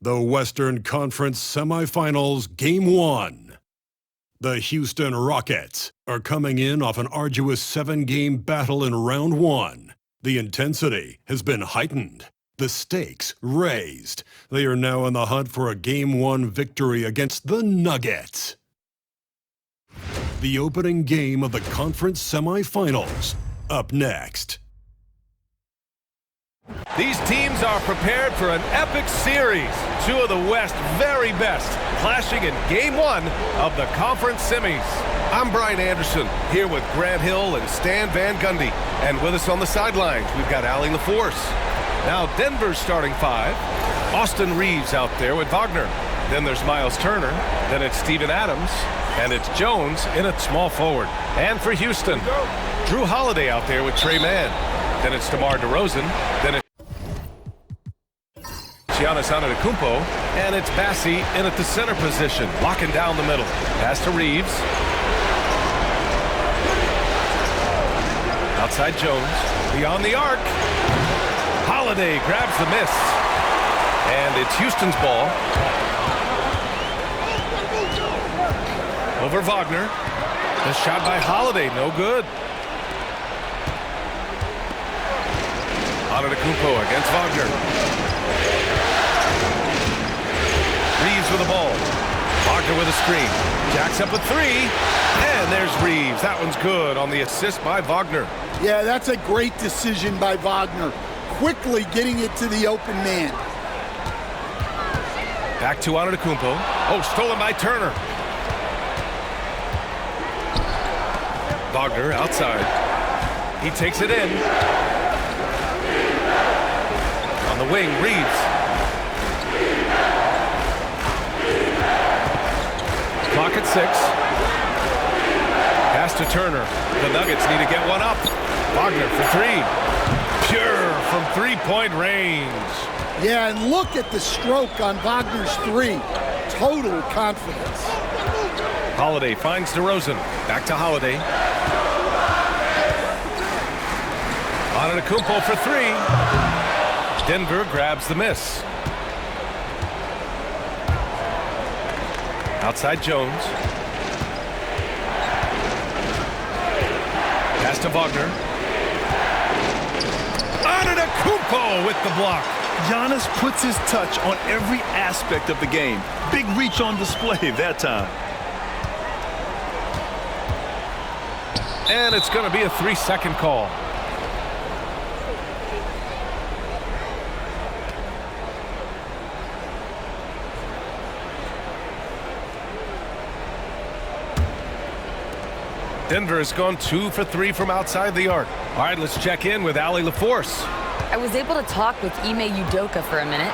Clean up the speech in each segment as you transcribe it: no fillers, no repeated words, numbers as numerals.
The Western Conference Semifinals Game 1. The Houston Rockets are coming in off an arduous 7-game battle in Round 1. The intensity has been heightened, the stakes raised. They are now in the hunt for a Game 1 victory against the Nuggets. The opening game of the conference semifinals, up next. These teams are prepared for an epic series. Two of the West's very best clashing in Game 1 of the conference semis. I'm Brian Anderson, here with Grant Hill and Stan Van Gundy. And with us on the sidelines, we've got Allie LaForce. Now Denver's starting five. Austin Reeves out there with Wagner. Then there's Miles Turner. Then it's Steven Adams. And it's Jones in at small forward. And for Houston, Drew Holiday out there with Trey Mann. Then it's DeMar DeRozan. Then it's Giannis Antetokounmpo. And it's Bassi in at the center position, locking down the middle. Pass to Reeves. Outside Jones. Beyond the arc. Holiday grabs the miss. And it's Houston's ball. Over Wagner. The shot by Holiday, no good. Antetokounmpo against Wagner. Reeves with the ball. Wagner with a screen. Jacks up a three. And there's Reeves. That one's good on the assist by Wagner. Yeah, that's a great decision by Wagner. Quickly getting it to the open man. Back to Antetokounmpo. Oh, stolen by Turner. Wagner outside. He takes it in. On the wing, Reeves. Clock at 6. Pass to Turner. The Nuggets need to get one up. Wagner for three. Pure from three-point range. Yeah, and look at the stroke on Wagner's three. Total confidence. Holiday finds DeRozan. Back to Holiday. Antetokounmpo for three. Denver grabs the miss. Outside Jones. Pass to Wagner. Antetokounmpo with the block. Giannis puts his touch on every aspect of the game. Big reach on display that time. And it's going to be a 3-second call. Denver has gone 2 for 3 from outside the arc. All right, let's check in with Allie LaForce. I was able to talk with Ime Udoka for a minute.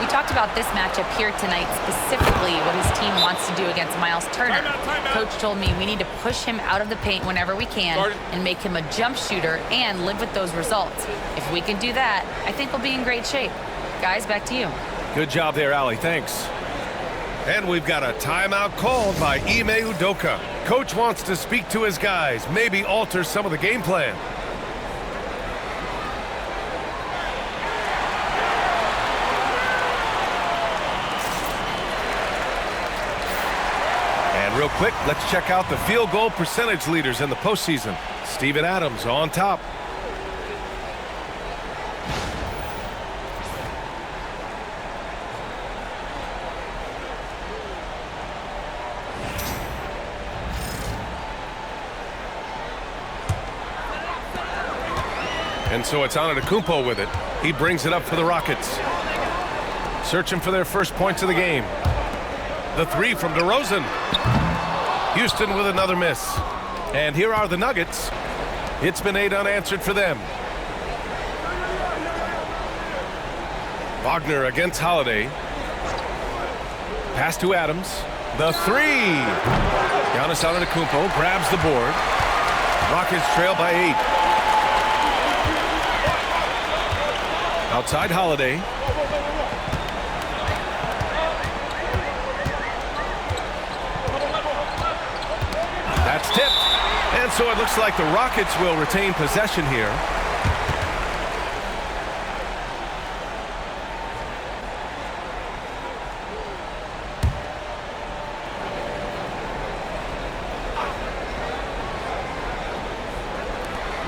We talked about this matchup here tonight, specifically what his team wants to do against Miles Turner. Coach told me we need to push him out of the paint whenever we can and make him a jump shooter and live with those results. If we can do that, I think we'll be in great shape. Guys, back to you. Good job there, Allie. Thanks. And we've got a timeout called by Ime Udoka. Coach wants to speak to his guys, maybe alter some of the game plan. And real quick, let's check out the field goal percentage leaders in the postseason. Steven Adams on top. And so it's Antetokounmpo with it. He brings it up for the Rockets. Searching for their first points of the game. The three from DeRozan. Houston with another miss. And here are the Nuggets. It's been 8 unanswered for them. Wagner against Holiday. Pass to Adams. The three. Giannis Antetokounmpo grabs the board. Rockets trail by 8. Outside Holiday. That's tipped. And so it looks like the Rockets will retain possession here.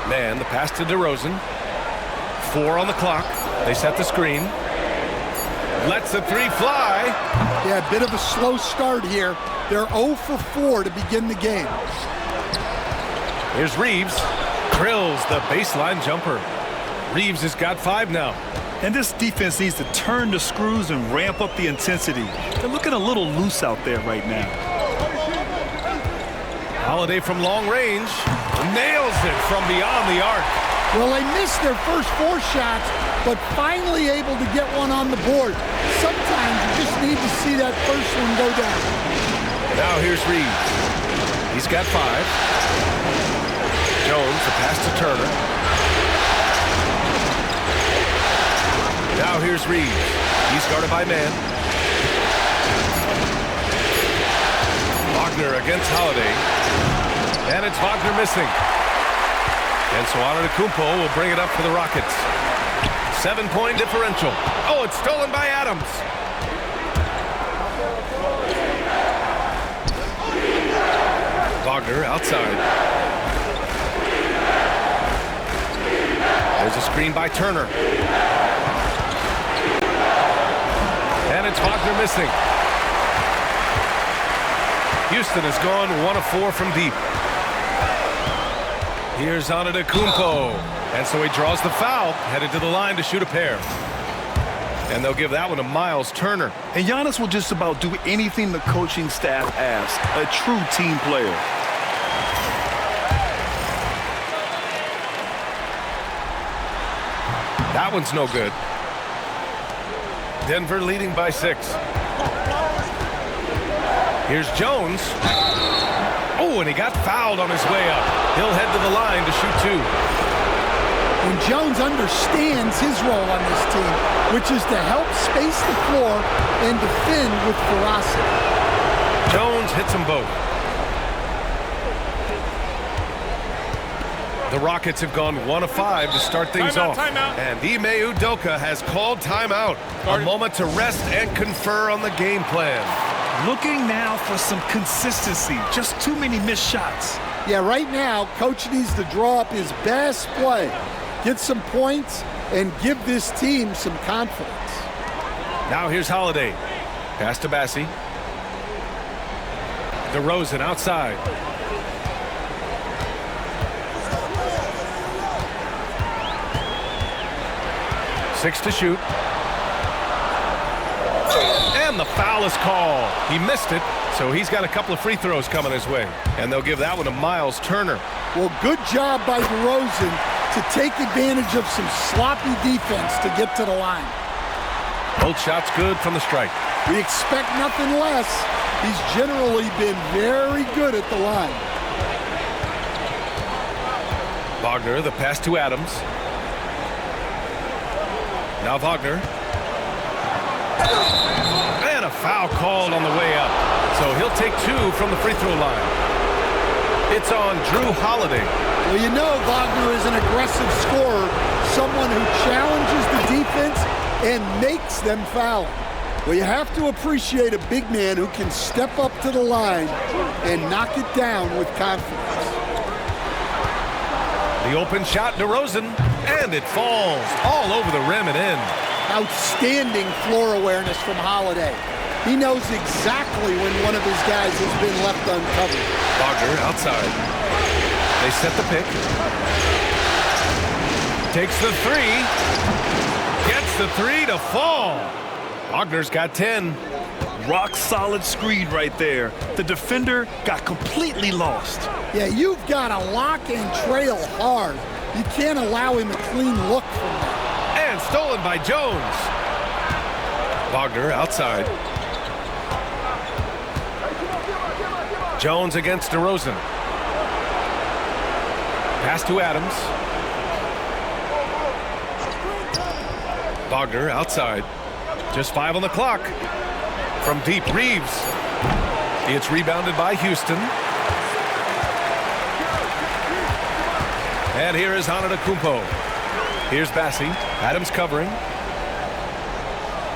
Man, the pass to DeRozan. 4 on the clock. They set the screen. Lets the 3 fly. Yeah, a bit of a slow start here. They're 0 for 4 to begin the game. Here's Reeves. Drills the baseline jumper. Reeves has got 5 now. And this defense needs to turn the screws and ramp up the intensity. They're looking a little loose out there right now. Holiday from long range. Nails it from beyond the arc. Well, they missed their first 4 shots, but finally able to get one on the board. Sometimes you just need to see that first one go down. Now here's Reeves. He's got 5. Jones, the pass to Turner. Now here's Reeves. He's guarded by man. Wagner against Holiday. And it's Wagner missing. And so Antetokounmpo will bring it up for the Rockets. 7-point differential. Oh, it's stolen by Adams. Wagner outside. There's a screen by Turner. And it's Wagner missing. Houston has gone 1 of 4 from deep. Here's Antetokounmpo. And so he draws the foul, headed to the line to shoot a pair. And they'll give that one to Miles Turner. And Giannis will just about do anything the coaching staff asks. A true team player. That one's no good. Denver leading by 6. Here's Jones. Oh, and he got fouled on his way up. He'll head to the line to shoot 2. And Jones understands his role on this team, which is to help space the floor and defend with ferocity. Jones hits them both. The Rockets have gone 1 of 5 to start things off. Timeout. And Ime Udoka has called timeout. A moment to rest and confer on the game plan. Looking now for some consistency. Just too many missed shots. Yeah, right now, Coach needs to draw up his best play, get some points, and give this team some confidence. Now here's Holiday. Pass to Bassie. DeRozan outside. Six to shoot. And the foul is called. He missed it, so he's got a couple of free throws coming his way. And they'll give that one to Miles Turner. Well, good job by DeRozan to take advantage of some sloppy defense to get to the line. Both shots good from the stripe. We expect nothing less. He's generally been very good at the line. Wagner, the pass to Adams. Now Wagner. And a foul called on the way up. So he'll take 2 from the free throw line. It's on Drew Holiday. Well, you know Wagner is an aggressive scorer, someone who challenges the defense and makes them foul. Well, you have to appreciate a big man who can step up to the line and knock it down with confidence. The open shot, DeRozan, and it falls all over the rim and in. Outstanding floor awareness from Holiday. He knows exactly when one of his guys has been left uncovered. Wagner outside. They set the pick. Takes the 3. Gets the 3 to fall. Wagner's got 10. Rock solid screen right there. The defender got completely lost. Yeah, you've got to lock and trail hard. You can't allow him a clean look from that. And stolen by Jones. Wagner outside. Jones against DeRozan. Pass to Adams. Wagner outside. Just 5 on the clock. From deep, Reeves. It's rebounded by Houston. And here is Antetokounmpo. Here's Bassi. Adams covering.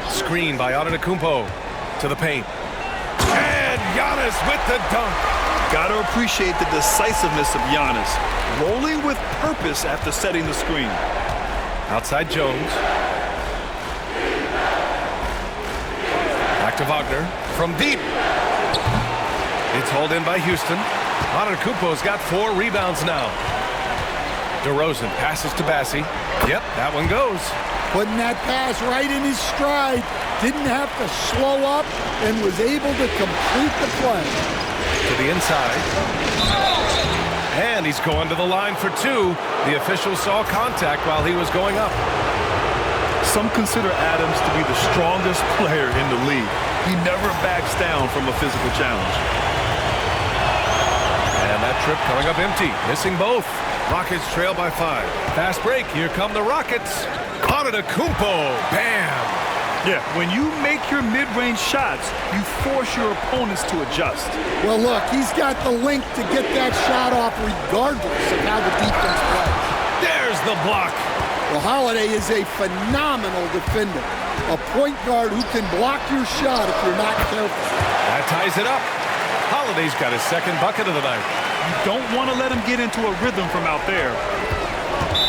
Screen by Antetokounmpo to the paint. And Giannis with the dunk. Got to appreciate the decisiveness of Giannis. Rolling with purpose after setting the screen. Outside Jones. Back to Wagner. From deep. It's hauled in by Houston. Antetokounmpo's got 4 rebounds now. DeRozan passes to Bassi. Yep, that one goes. Putting that pass right in his stride. Didn't have to slow up and was able to complete the play. To the inside. And he's going to the line for 2. The official saw contact while he was going up. Some consider Adams to be the strongest player in the league. He never backs down from a physical challenge. And that trip coming up empty. Missing both. Rockets trail by 5. Fast break. Here come the Rockets. Antetokounmpo. Bam. Yeah, when you make your mid-range shots, you force your opponents to adjust. Well, look, he's got the length to get that shot off regardless of how the defense plays. There's the block. Well, Holiday is a phenomenal defender. A point guard who can block your shot if you're not careful. That ties it up. Holiday's got his 2nd bucket of the night. You don't want to let him get into a rhythm from out there.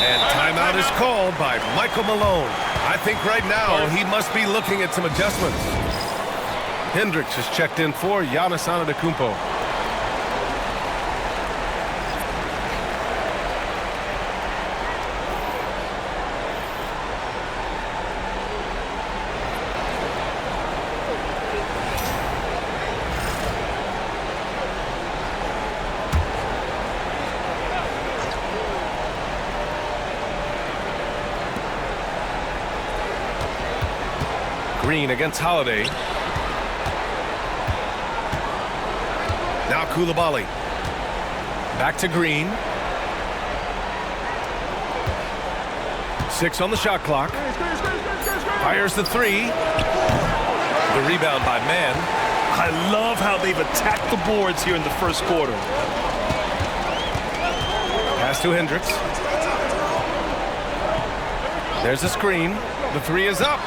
And timeout is called by Michael Malone. I think right now he must be looking at some adjustments. Hendricks is checked in for Giannis Antetokounmpo. Green against Holiday. Now Coulibaly. Back to Green. 6 on the shot clock. Fires the 3. The rebound by Mann. I love how they've attacked the boards here in the first quarter. Pass to Hendricks. There's a screen. The 3 is up.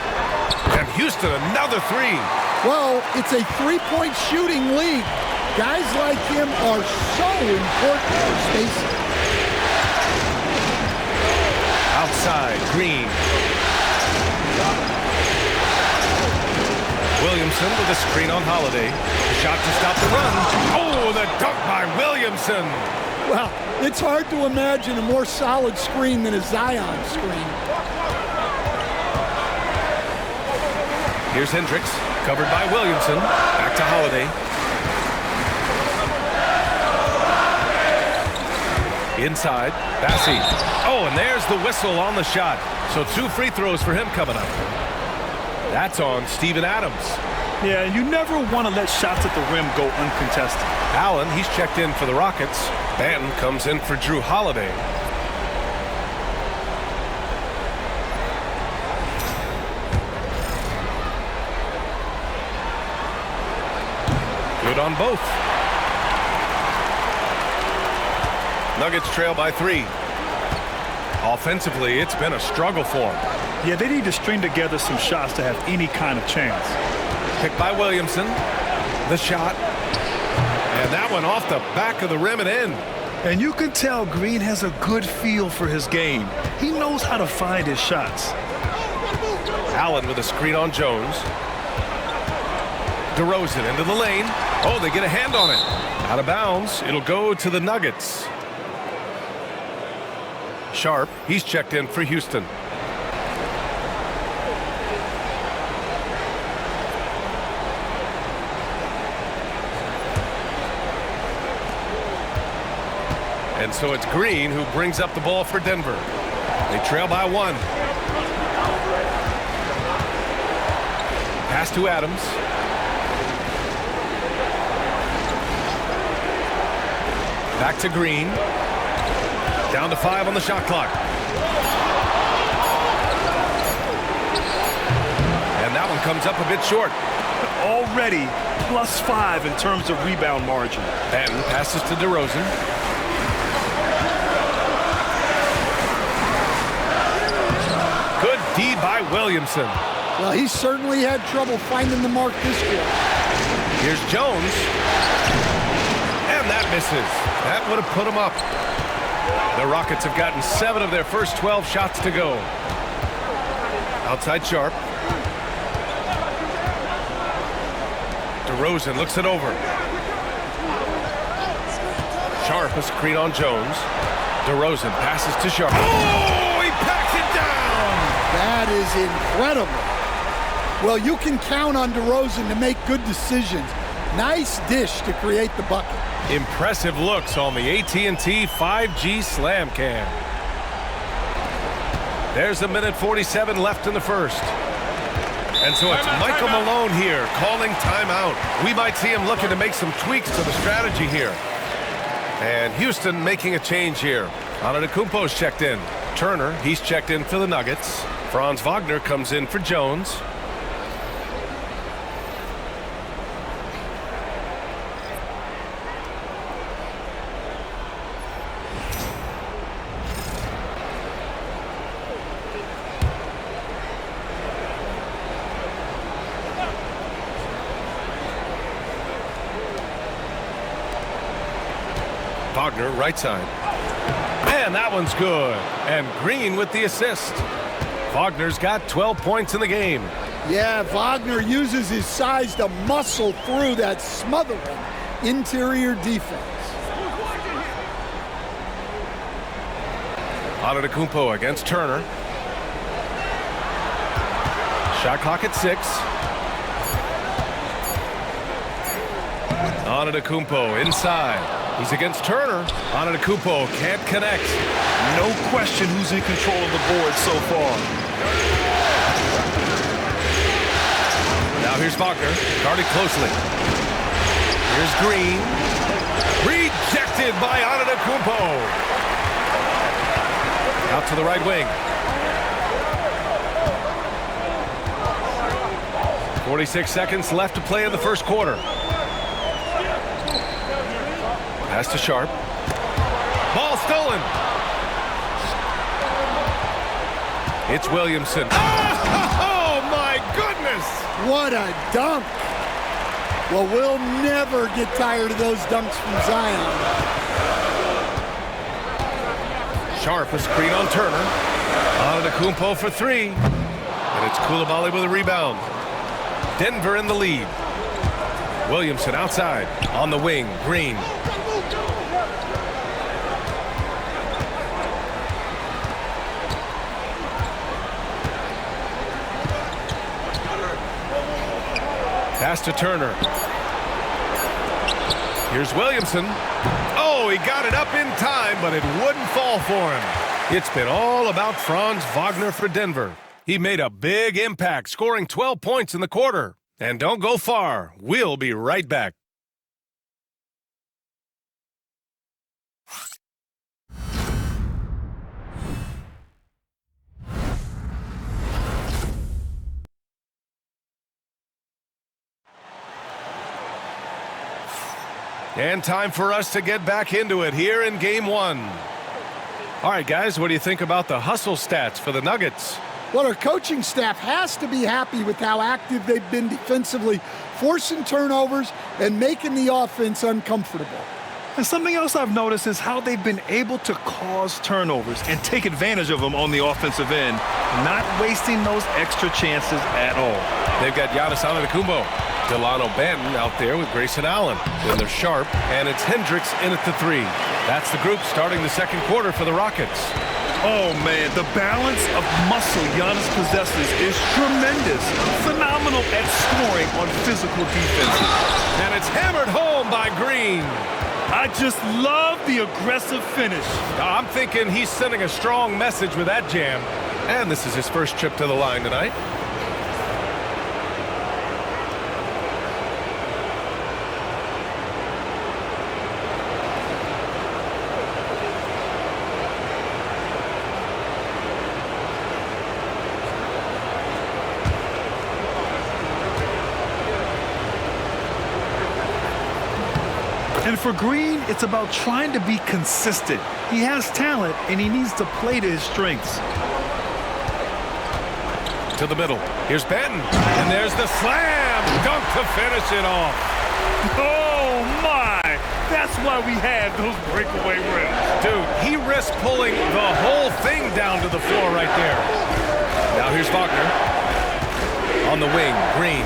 And Houston, another 3. Well, it's a 3-point shooting league. Guys like him are so important for spacing. Outside, Green. Williamson with a screen on Holiday. Shot to stop the run. Oh, the dunk by Williamson. Well, it's hard to imagine a more solid screen than a Zion screen. Here's Hendricks, covered by Williamson. Back to Holiday. Inside, Bassi. Oh, and there's the whistle on the shot. So 2 free throws for him coming up. That's on Steven Adams. Yeah, and you never want to let shots at the rim go uncontested. Allen, he's checked in for the Rockets. Banton comes in for Drew Holiday. Good on both. Nuggets trail by 3. Offensively, it's been a struggle for them. Yeah, they need to string together some shots to have any kind of chance. Picked by Williamson. The shot. And that one off the back of the rim and in. And you can tell Green has a good feel for his game. He knows how to find his shots. Allen with a screen on Jones. DeRozan into the lane. Oh, they get a hand on it. Out of bounds. It'll go to the Nuggets. Sharp, he's checked in for Houston. And so it's Green who brings up the ball for Denver. They trail by 1. Pass to Adams. Back to Green. Down to 5 on the shot clock. And that one comes up a bit short. Already +5 in terms of rebound margin. Banton passes to DeRozan. Good D by Williamson. Well, he certainly had trouble finding the mark this quarter. Here's Jones. And that misses. That would have put him up. The Rockets have gotten 7 of their first 12 shots to go. Outside Sharp. DeRozan looks it over. Sharp a screen on Jones. DeRozan passes to Sharp. Oh, he packs it down! That is incredible. Well, you can count on DeRozan to make good decisions. Nice dish to create the bucket. Impressive looks on the AT&T 5G Slam Cam. There's 1:47 left in the first. And so it's Michael Malone here calling timeout. We might see him looking to make some tweaks to the strategy here. And Houston making a change here. Antetokounmpo's checked in. Turner, he's checked in for the Nuggets. Franz Wagner comes in for Jones. Wagner, right side. Man, that one's good. And Green with the assist. Wagner's got 12 points in the game. Yeah, Wagner uses his size to muscle through that smothering interior defense. Antetokounmpo against Turner. Shot clock at 6. Antetokounmpo inside. He's against Turner. Antetokounmpo can't connect. No question who's in control of the board so far. Now here's Wagner, guarded closely. Here's Green. Rejected by Antetokounmpo. Out to the right wing. 46 seconds left to play in the first quarter. Pass to Sharp. Ball stolen. It's Williamson. Oh, my goodness! What a dunk. Well, we'll never get tired of those dunks from Zion. Sharp a screen on Turner. Antetokounmpo for 3. And it's Coulibaly with a rebound. Denver in the lead. Williamson outside. On the wing, Green. Pass to Turner. Here's Williamson. Oh, he got it up in time, but it wouldn't fall for him. It's been all about Franz Wagner for Denver. He made a big impact, scoring 12 points in the quarter. And don't go far. We'll be right back. And time for us to get back into it here in Game 1. All right, guys, what do you think about the hustle stats for the Nuggets? Well, our coaching staff has to be happy with how active they've been defensively, forcing turnovers and making the offense uncomfortable. And something else I've noticed is how they've been able to cause turnovers and take advantage of them on the offensive end, not wasting those extra chances at all. They've got Giannis Antetokounmpo, Delano Banton out there with Grayson Allen. Then they're Sharp, and it's Hendricks in at the 3. That's the group starting the second quarter for the Rockets. Oh, man, the balance of muscle Giannis possesses is tremendous. Phenomenal at scoring on physical defenses. And it's hammered home by Green. I just love the aggressive finish. I'm thinking he's sending a strong message with that jam. And this is his first trip to the line tonight. And for Green, it's about trying to be consistent. He has talent, and he needs to play to his strengths. To the middle. Here's Benton. And there's the slam. Dunk to finish it off. Oh, my. That's why we have those breakaway rims. Dude, he risked pulling the whole thing down to the floor right there. Now here's Wagner. On the wing, Green.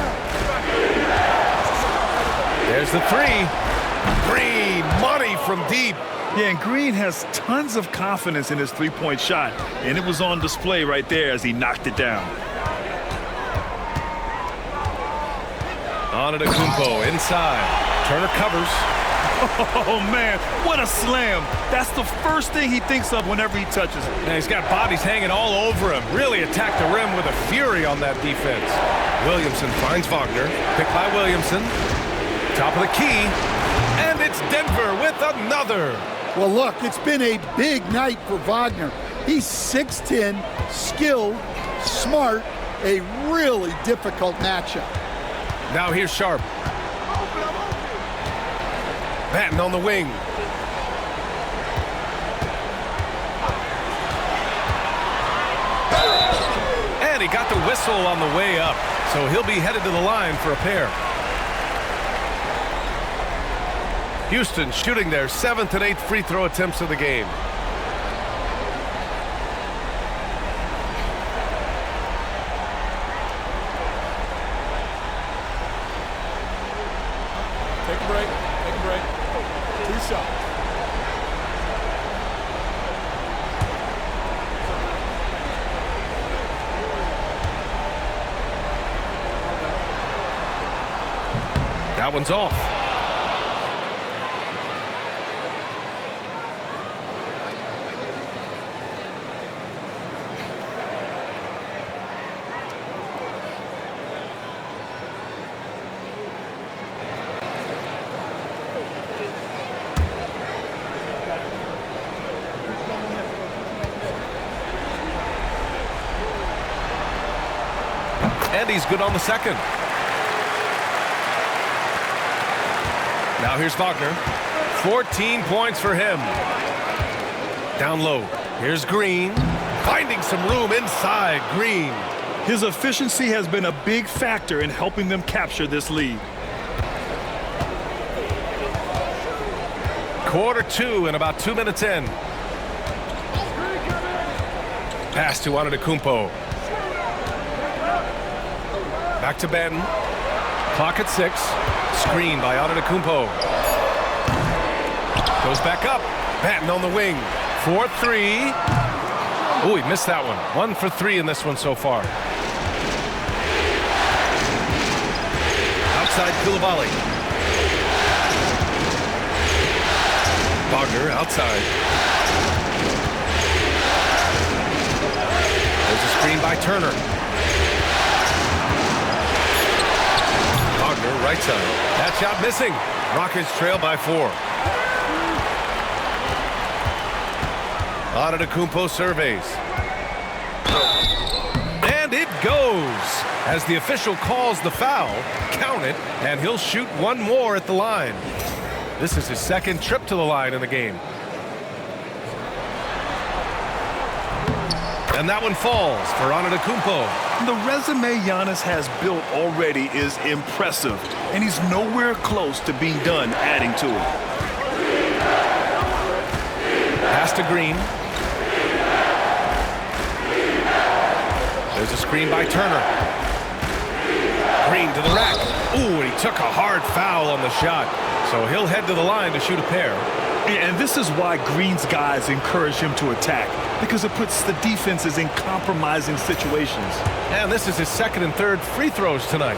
There's the three. Green, money from deep. Yeah, and Green has tons of confidence in his three-point shot, and it was on display right there as he knocked it down. Antetokounmpo inside. Turner covers. Oh, man, what a slam. That's the first thing he thinks of whenever he touches it. Now he's got bodies hanging all over him. Really attacked the rim with a fury on that defense. Williamson finds Wagner. Picked by Williamson. Top of the key. And it's Denver with another. Well, look, it's been a big night for Wagner. He's 6'10", skilled, smart, a really difficult matchup. Now here's Sharp. Batten on the wing. And he got the whistle on the way up, so he'll be headed to the line for a pair. Houston shooting their 7th and 8th free throw attempts of the game. Take a break. Take a break. 2 shots. That one's off. And he's good on the second. Now here's Wagner. 14 points for him. Down low. Here's Green. Finding some room inside. Green. His efficiency has been a big factor in helping them capture this lead. Quarter 2 and about 2 minutes in. Pass to Antetokounmpo. Back to Benton. Clock at 6. Screen by Antetokounmpo. Goes back up. Benton on the wing. 4-3. Oh, he missed that one. 1 for 3 in this one so far. Outside Koulibaly. Wagner outside. There's a screen by Turner. Right side. That shot missing. Rockets trail by 4. Antetokounmpo surveys. And it goes. As the official calls the foul, count it, and he'll shoot one more at the line. This is his second trip to the line in the game. And that one falls for Antetokounmpo. The resume Giannis has built already is impressive, and he's nowhere close to being done adding to it. Pass to Green. There's a screen by Turner. Green to the rack. Ooh, and he took a hard foul on the shot. So he'll head to the line to shoot a pair. And this is why Green's guys encourage him to attack, because it puts the defenses in compromising situations. And this is his 2nd and 3rd free throws tonight.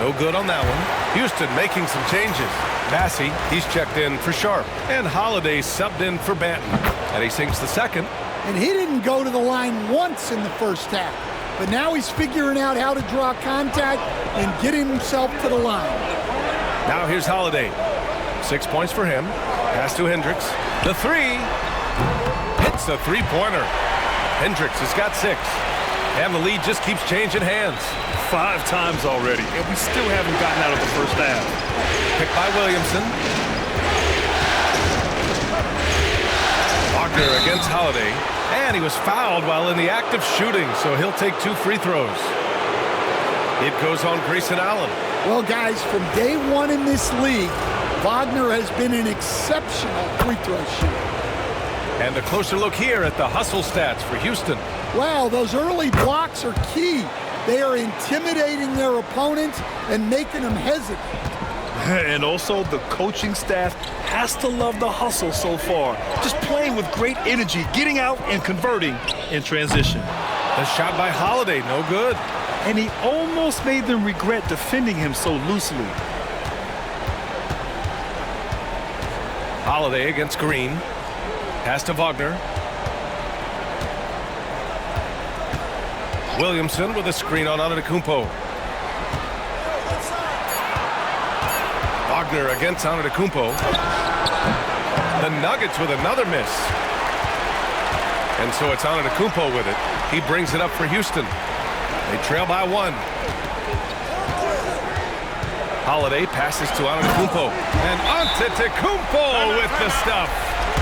No good on that one. Houston making some changes. Massey, he's checked in for Sharp. And Holiday subbed in for Banton. And he sinks the second. And he didn't go to the line once in the first half. But now he's figuring out how to draw contact and getting himself to the line. Now here's Holiday. 6 points for him. Pass to Hendricks. The 3. Hits a three-pointer. Hendricks has got 6. And the lead just keeps changing hands. 5 times already, and we still haven't gotten out of the first half. Picked by Williamson. Wagner against Holiday. And he was fouled while in the act of shooting, so he'll take 2 free throws. It goes on Grayson Allen. Well, guys, from day one in this league, Wagner has been an exceptional free throw shooter. And a closer look here at the hustle stats for Houston. Wow, those early blocks are key. They are intimidating their opponents and making them hesitant. And also, the coaching staff has to love the hustle so far. Just playing with great energy, getting out and converting in transition. The shot by Holiday, no good. And he almost made them regret defending him so loosely. Holiday against Green. Pass to Wagner. Williamson with a screen on Antetokounmpo. Wagner against Antetokounmpo. The Nuggets with another miss. And so it's Antetokounmpo with it. He brings it up for Houston. They trail by 1. Holiday passes to Antetokounmpo. And Antetokounmpo with the stuff.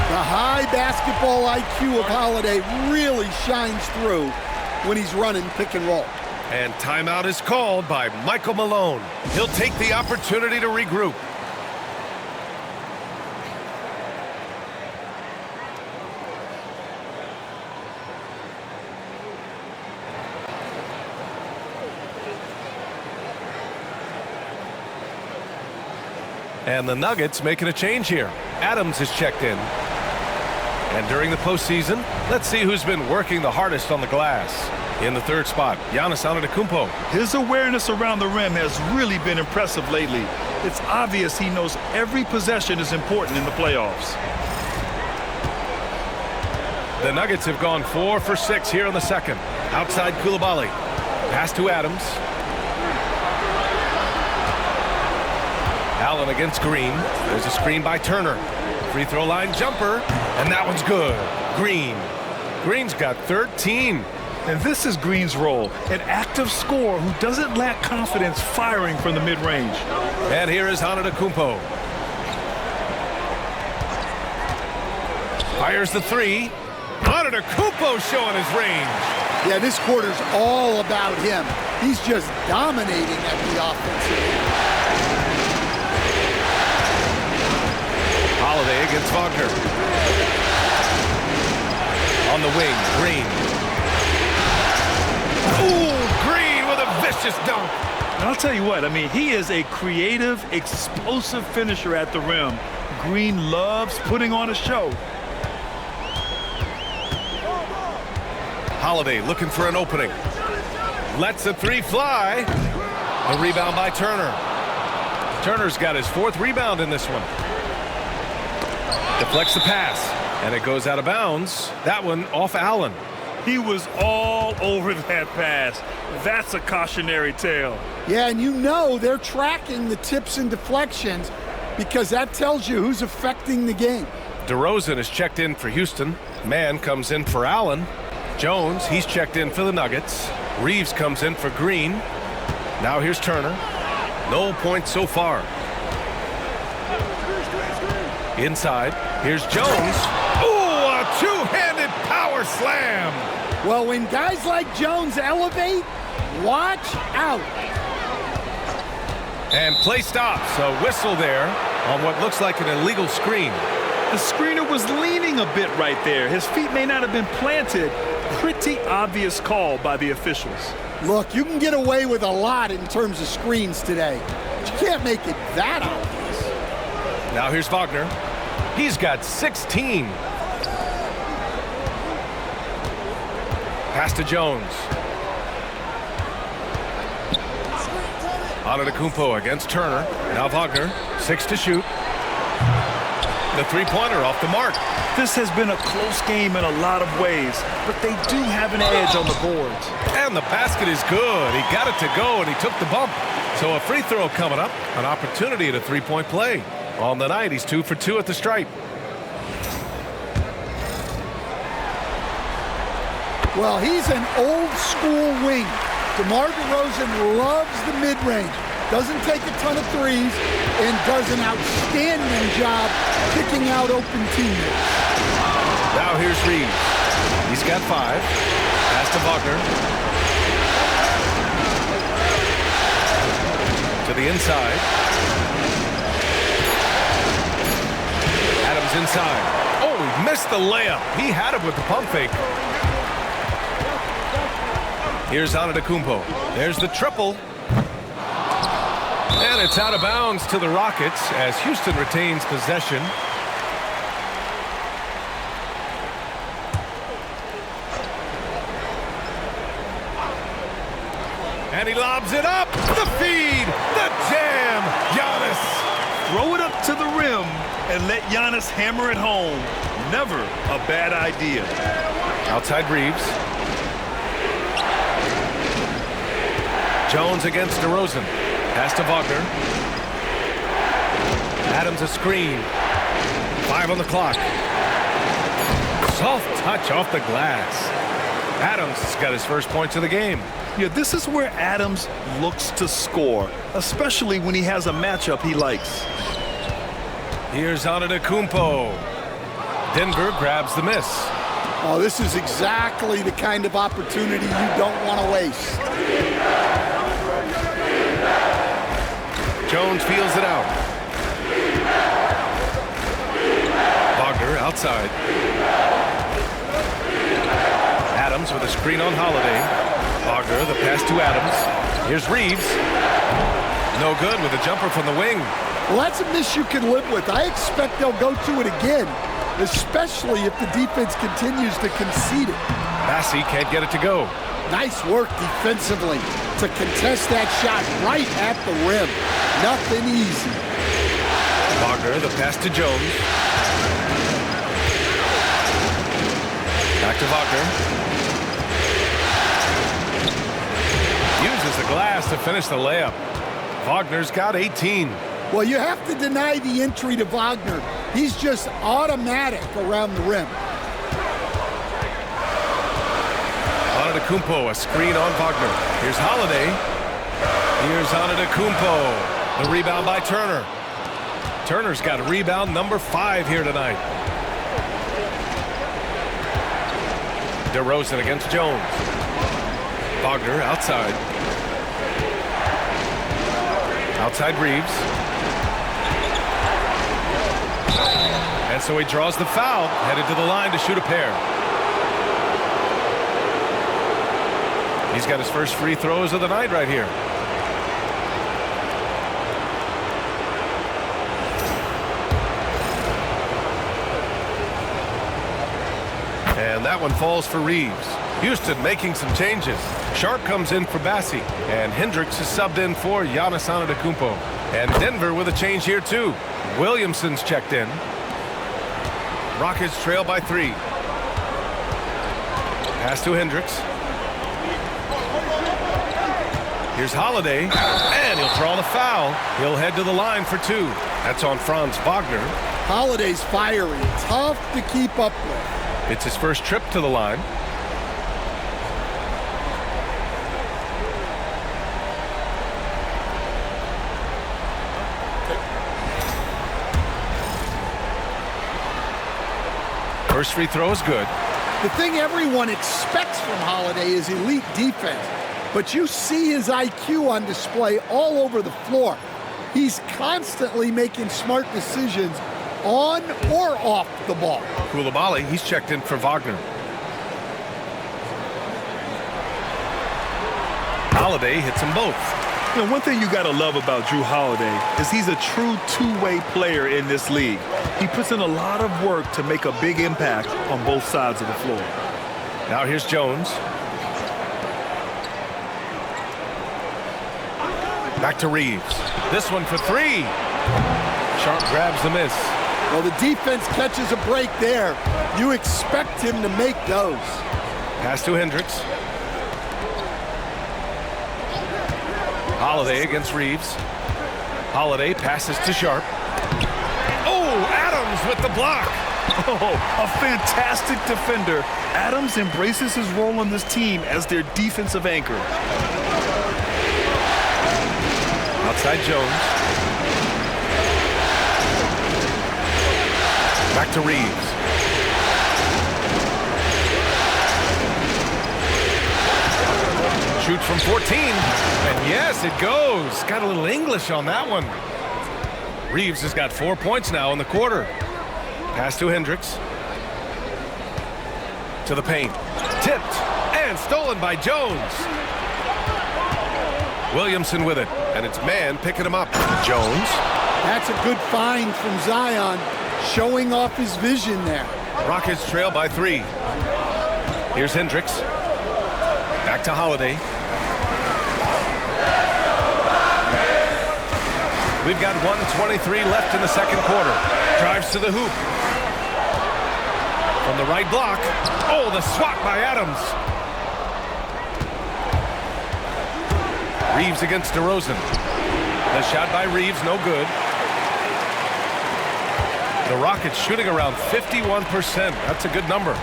The high basketball IQ of Holiday really shines through when he's running pick and roll. And timeout is called by Michael Malone. He'll take the opportunity to regroup. And the Nuggets making a change here. Adams is checked in. And during the postseason, let's see who's been working the hardest on the glass. In the 3rd spot, Giannis Antetokounmpo. His awareness around the rim has really been impressive lately. It's obvious he knows every possession is important in the playoffs. The Nuggets have gone 4 for 6 here in the 2nd. Outside Coulibaly. Pass to Adams. Allen against Green. There's a screen by Turner. Free throw line jumper, and that one's good. Green's got 13. And this is Green's role, an active scorer who doesn't lack confidence firing from the mid-range. And here is Antetokounmpo. Fires the 3. Antetokounmpo showing his range. Yeah, this quarter's all about him. He's just dominating at the offensive end. Holiday against Wagner. On the wing, Green. Ooh, Green with a vicious dunk. And I'll tell you what, I mean, he is a creative, explosive finisher at the rim. Green loves putting on a show. Holiday looking for an opening. Lets the 3 fly. A rebound by Turner. Turner's got his 4th rebound in this one. Deflects the pass, and it goes out of bounds. That one off Allen. He was all over that pass. That's a cautionary tale. Yeah, and you know they're tracking the tips and deflections because that tells you who's affecting the game. DeRozan is checked in for Houston. Mann comes in for Allen. Jones, he's checked in for the Nuggets. Reeves comes in for Green. Now here's Turner. No points so far. Inside, here's Jones. Ooh, a 2-handed power slam. Well, when guys like Jones elevate, watch out. And play stops. A whistle there on what looks like an illegal screen. The screener was leaning a bit right there. His feet may not have been planted. Pretty obvious call by the officials. Look, you can get away with a lot in terms of screens today. But you can't make it that obvious. Now here's Wagner. He's got 16. Pass to Jones. Antetokounmpo against Turner. Now Wagner, 6 to shoot. The 3-pointer off the mark. This has been a close game in a lot of ways, but they do have an edge on the boards. And the basket is good. He got it to go, and he took the bump. So a free throw coming up, an opportunity at a 3-point play. On the night, he's 2 for 2 at the stripe. Well, he's an old-school wing. DeMar DeRozan loves the mid-range, doesn't take a ton of threes, and does an outstanding job picking out open teammates. Now here's Reeves. He's got 5. Pass to Wagner. To the inside. Adams inside. Oh, he missed the layup. He had it with the pump fake. Here's Antetokounmpo. There's the triple. And it's out of bounds to the Rockets as Houston retains possession. And he lobs it up. The feed. The jam. Giannis. Throw it up to the rim and let Giannis hammer it home. Never a bad idea. Outside Reeves. Jones against DeRozan. Pass to Wagner. Adams a screen. 5 on the clock. Soft touch off the glass. Adams has got his first points of the game. Yeah, this is where Adams looks to score, especially when he has a matchup he likes. Here's Antetokounmpo. Denver grabs the miss. Oh, this is exactly the kind of opportunity you don't want to waste. Jones feels it out. Wagner outside. Adams with a screen on Holiday. Wagner, the pass to Adams. Here's Reeves. No good with a jumper from the wing. Well, that's a miss you can live with. I expect they'll go to it again, especially if the defense continues to concede it. Massey can't get it to go. Nice work defensively to contest that shot right at the rim. Nothing easy. Wagner, the pass to Jones. Back to Wagner. Uses the glass to finish the layup. Wagner's got 18. Well, you have to deny the entry to Wagner. He's just automatic around the rim. Antetokounmpo, a screen on Wagner. Here's Holiday. Here's Antetokounmpo. The rebound by Turner. Turner's got rebound number 5 here tonight. DeRozan against Jones. Wagner outside. Outside Reeves. And so he draws the foul, headed to the line to shoot a pair. He's got his first free throws of the night right here. And that one falls for Reeves. Houston making some changes. Sharp comes in for Bassi, and Hendricks is subbed in for Giannis Antetokounmpo. And Denver with a change here too. Williamson's checked in. Rockets trail by 3. Pass to Hendricks. Here's Holiday, and he'll draw the foul. He'll head to the line for 2. That's on Franz Wagner. Holiday's fiery, tough to keep up with. It's his first trip to the line. First free throw is good. The thing everyone expects from Holiday is elite defense, but you see his IQ on display all over the floor. He's constantly making smart decisions on or off the ball. Koulibaly, he's checked in for Wagner. Holiday hits them both. You know, one thing you got to love about Jrue Holiday is he's a true two-way player in this league. He puts in a lot of work to make a big impact on both sides of the floor. Now here's Jones. Back to Reeves. This one for 3. Sharp grabs the miss. Well, the defense catches a break there. You expect him to make those. Pass to Hendricks. Holiday against Reeves. Holiday passes to Sharp. Oh, Adams with the block. Oh, a fantastic defender. Adams embraces his role on this team as their defensive anchor. Outside Jones. Back to Reeves. shoots from 14. And yes, it goes. Got a little English on that one. Reeves has got 4 points now in the quarter. Pass to Hendricks. To the paint. Tipped and stolen by Jones. Williamson with it. And it's Mann picking him up. Jones. That's a good find from Zion, showing off his vision there. Rockets trail by 3. Here's Hendricks. Back to Holiday. We've got 1:23 left in the second quarter. Drives to the hoop. From the right block. Oh, the swat by Adams. Reeves against DeRozan. The shot by Reeves, no good. The Rockets shooting around 51%. That's a good number.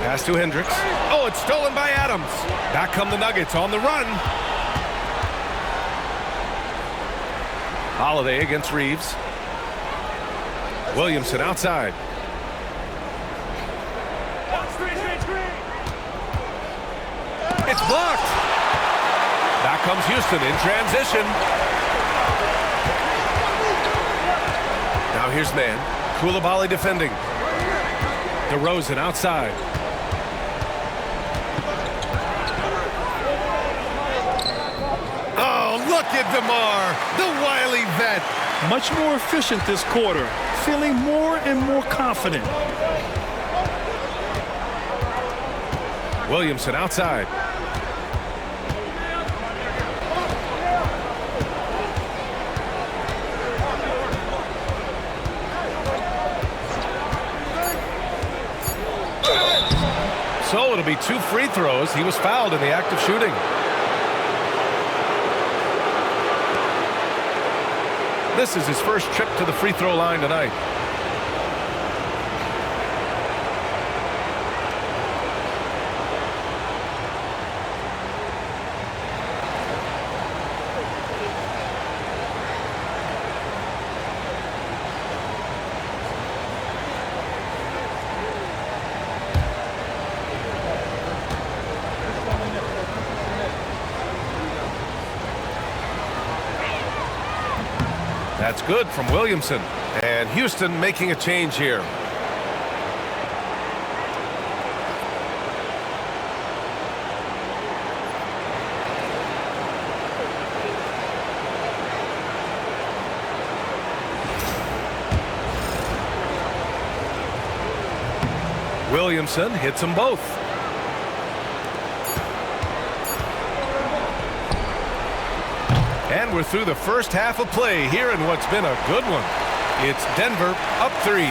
Pass to Hendricks. Oh, it's stolen by Adams. Back come the Nuggets on the run. Holiday against Reeves. Williamson outside. It's blocked. Back comes Houston in transition. Now here's Mann. Coulibaly defending. DeRozan outside. Oh, look at DeMar, the wily vet. Much more efficient this quarter, feeling more and more confident. Williamson outside. So it'll be 2 free throws. He was fouled in the act of shooting. This is his first trip to the free throw line tonight. That's good from Williamson. And Houston making a change here. Williamson hits them both. And we're through the first half of play here in what's been a good one. It's Denver up 3.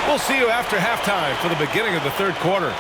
We'll see you after halftime for the beginning of the third quarter.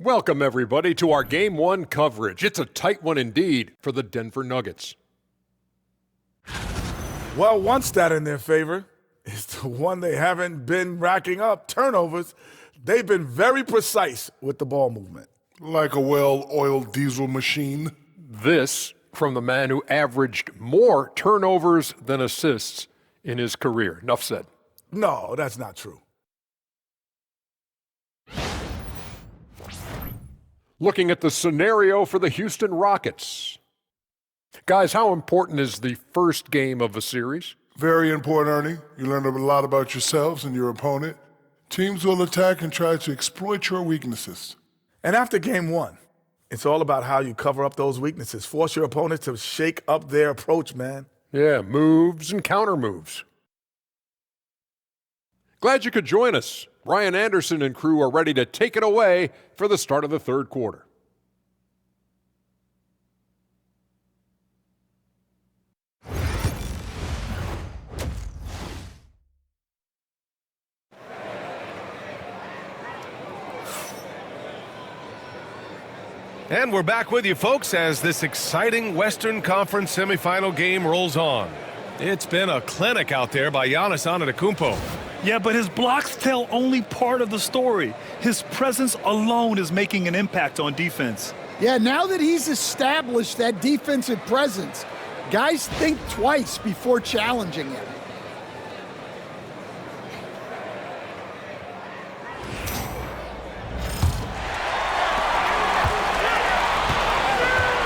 Welcome, everybody, to our Game 1 coverage. It's a tight one indeed for the Denver Nuggets. Well, one stat in their favor is the one they haven't been racking up, turnovers. They've been very precise with the ball movement. Like a well-oiled diesel machine. This from the man who averaged more turnovers than assists in his career. Enough said. No, that's not true. Looking at the scenario for the Houston Rockets. Guys, how important is the first game of a series? Very important, Ernie. You learn a lot about yourselves and your opponent. Teams will attack and try to exploit your weaknesses. And after game 1, it's all about how you cover up those weaknesses. Force your opponent to shake up their approach, man. Yeah, moves and counter moves. Glad you could join us. Ryan Anderson and crew are ready to take it away for the start of the third quarter. And we're back with you, folks, as this exciting Western Conference semifinal game rolls on. It's been a clinic out there by Giannis Antetokounmpo. Yeah, but his blocks tell only part of the story. His presence alone is making an impact on defense. Yeah, now that he's established that defensive presence, guys think twice before challenging him.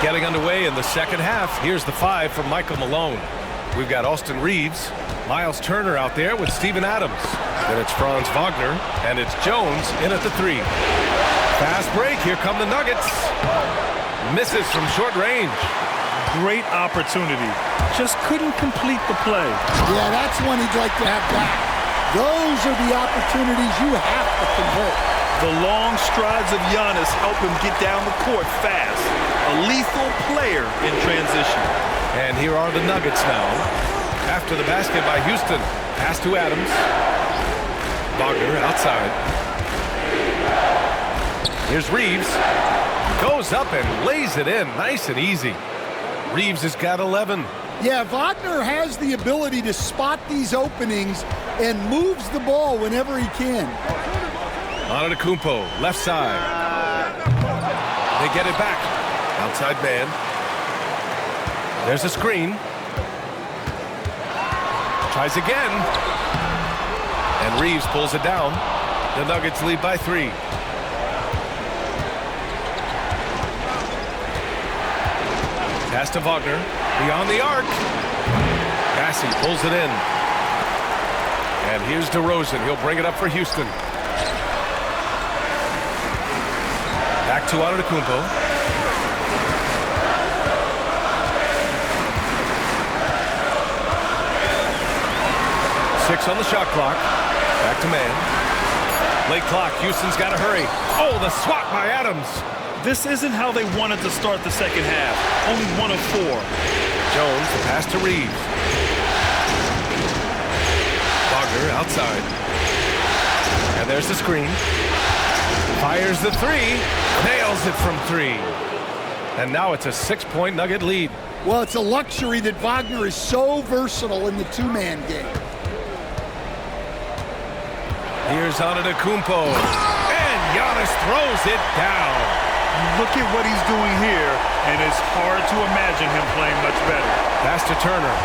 Getting underway in the second half. Here's the 5 from Michael Malone. We've got Austin Reeves, Miles Turner out there with Steven Adams. Then it's Franz Wagner, and it's Jones in at the 3. Fast break. Here come the Nuggets. Misses from short range. Great opportunity. Just couldn't complete the play. Yeah, that's one he'd like to have back. Those are the opportunities you have to convert. The long strides of Giannis help him get down the court fast. A lethal player in transition. And here are the Nuggets now. After the basket by Houston. Pass to Adams. Wagner outside. Here's Reeves. Goes up and lays it in. Nice and easy. Reeves has got 11. Yeah, Wagner has the ability to spot these openings and moves the ball whenever he can. Antetokounmpo, left side. They get it back. Outside man. There's a screen. Tries again. And Reeves pulls it down. The Nuggets lead by 3. Pass to Wagner. Beyond the arc. Massey pulls it in. And here's DeRozan. He'll bring it up for Houston. Back to Antetokounmpo. 6 on the shot clock. Back to man. Late clock. Houston's got to hurry. Oh, the swat by Adams. This isn't how they wanted to start the second half. Only 1 of 4. Jones, the pass to Reeves. Wagner outside. And there's the screen. Fires the 3. Nails it from 3. And now it's a 6-point Nugget lead. Well, it's a luxury that Wagner is so versatile in the two-man game. Here's Antetokounmpo. And Giannis throws it down. Look at what he's doing here, and it's hard to imagine him playing much better. Pass to Turner.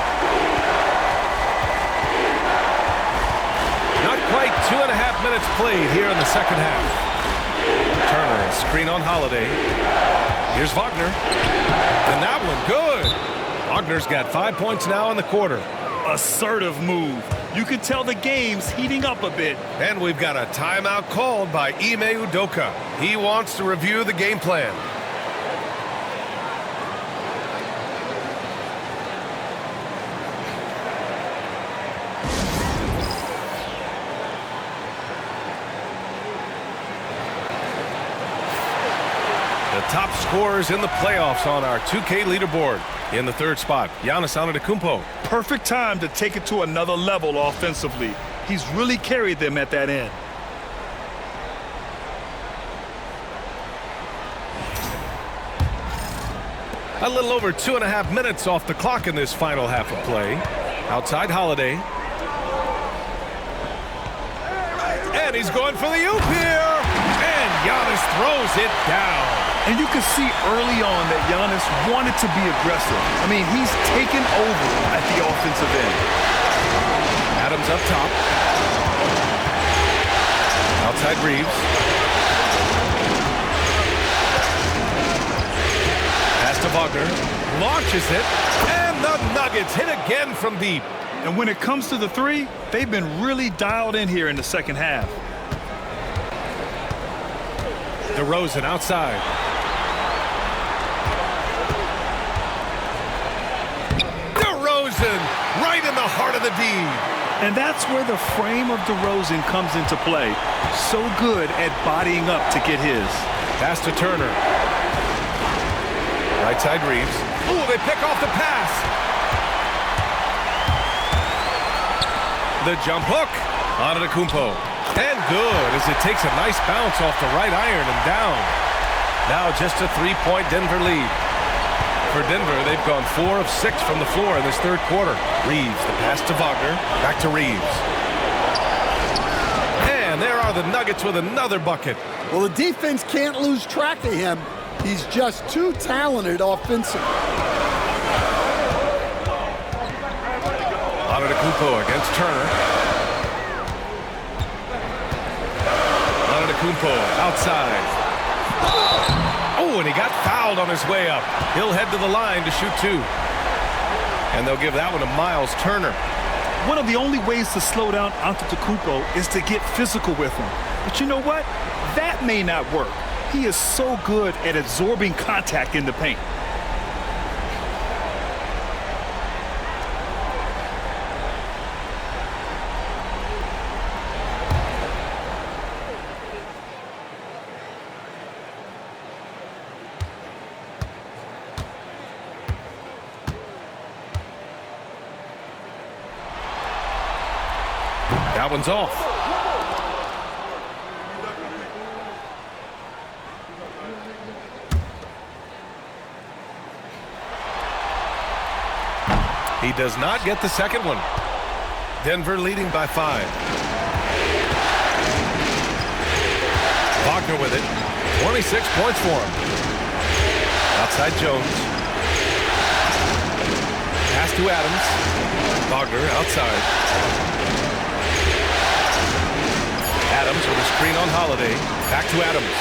Not quite 2.5 minutes played here in the second half. Turner, screen on Holiday. Here's Wagner. And that one, good. Wagner's got 5 points now in the quarter. Assertive move. You can tell the game's heating up a bit. And we've got a timeout called by Ime Udoka. He wants to review the game plan. The top scorers in the playoffs on our 2K leaderboard. In the third spot, Giannis Antetokounmpo. Perfect time to take it to another level offensively. He's really carried them at that end. A little over 2.5 minutes off the clock in this final half of play. Outside Holiday. And he's going for the oop here. And Giannis throws it down. And you can see early on that Giannis wanted to be aggressive. I mean, he's taken over at the offensive end. Adams up top. Outside Reeves. Pass to Wagner. Launches it. And the Nuggets hit again from deep. And when it comes to the 3, they've been really dialed in here in the second half. DeRozan outside. DeRozan right in the heart of the D. And that's where the frame of DeRozan comes into play. So good at bodying up to get his. Pass to Turner. Right side Reeves. Ooh, they pick off the pass. The jump hook. Antetokounmpo. And good as it takes a nice bounce off the right iron and down. Now just a 3-point Denver lead. For Denver, they've gone 4 of 6 from the floor in this third quarter. Reeves, the pass to Wagner. Back to Reeves. And there are the Nuggets with another bucket. Well, the defense can't lose track of him. He's just too talented offensively. Antetokounmpo against Turner. Antetokounmpo outside. Oh, and he got fouled on his way up. He'll head to the line to shoot 2. And they'll give that one to Miles Turner. One of the only ways to slow down Antetokounmpo is to get physical with him. But you know what? That may not work. He is so good at absorbing contact in the paint. That one's off. He does not get the second one. Denver leading by 5. Wagner with it. 26 points for him. Outside Jones. Pass to Adams. Wagner outside. Adams with a screen on Holiday. Back to Adams.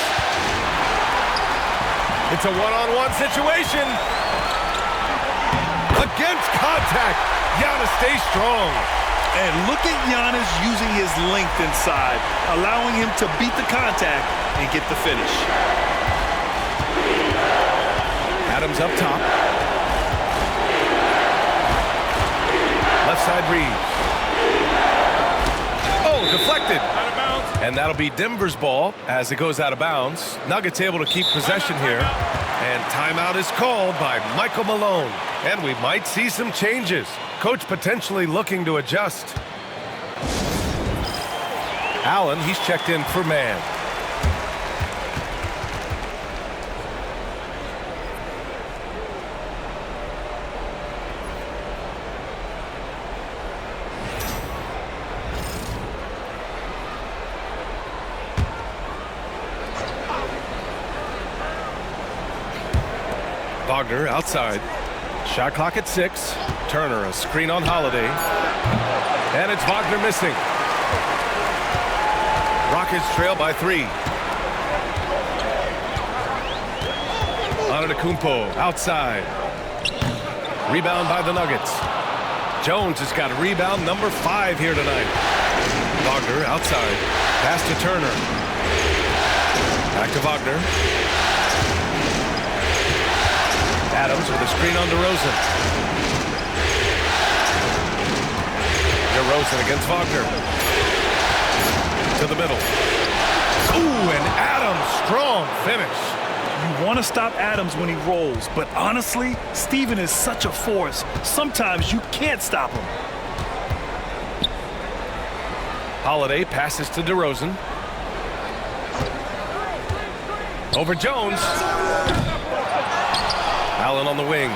It's a one-on-one situation. Against contact. Giannis stays strong. And look at Giannis using his length inside, allowing him to beat the contact and get the finish. Adams up top. Left side Reeves. Oh, deflected. And that'll be Denver's ball as it goes out of bounds. Nuggets able to keep possession here. And timeout is called by Michael Malone. And we might see some changes. Coach potentially looking to adjust. Allen, he's checked in for man. Wagner outside. Shot clock at 6. Turner, a screen on Holiday. And it's Wagner missing. Rockets trail by 3. Antetokounmpo outside. Rebound by the Nuggets. Jones has got a rebound number 5 here tonight. Wagner outside. Pass to Turner. Back to Wagner. Adams with a screen on DeRozan. DeRozan against Wagner. To the middle. Ooh, and Adams, strong finish. You want to stop Adams when he rolls, but honestly, Steven is such a force. Sometimes you can't stop him. Holiday passes to DeRozan. Over Jones. Allen on the wing.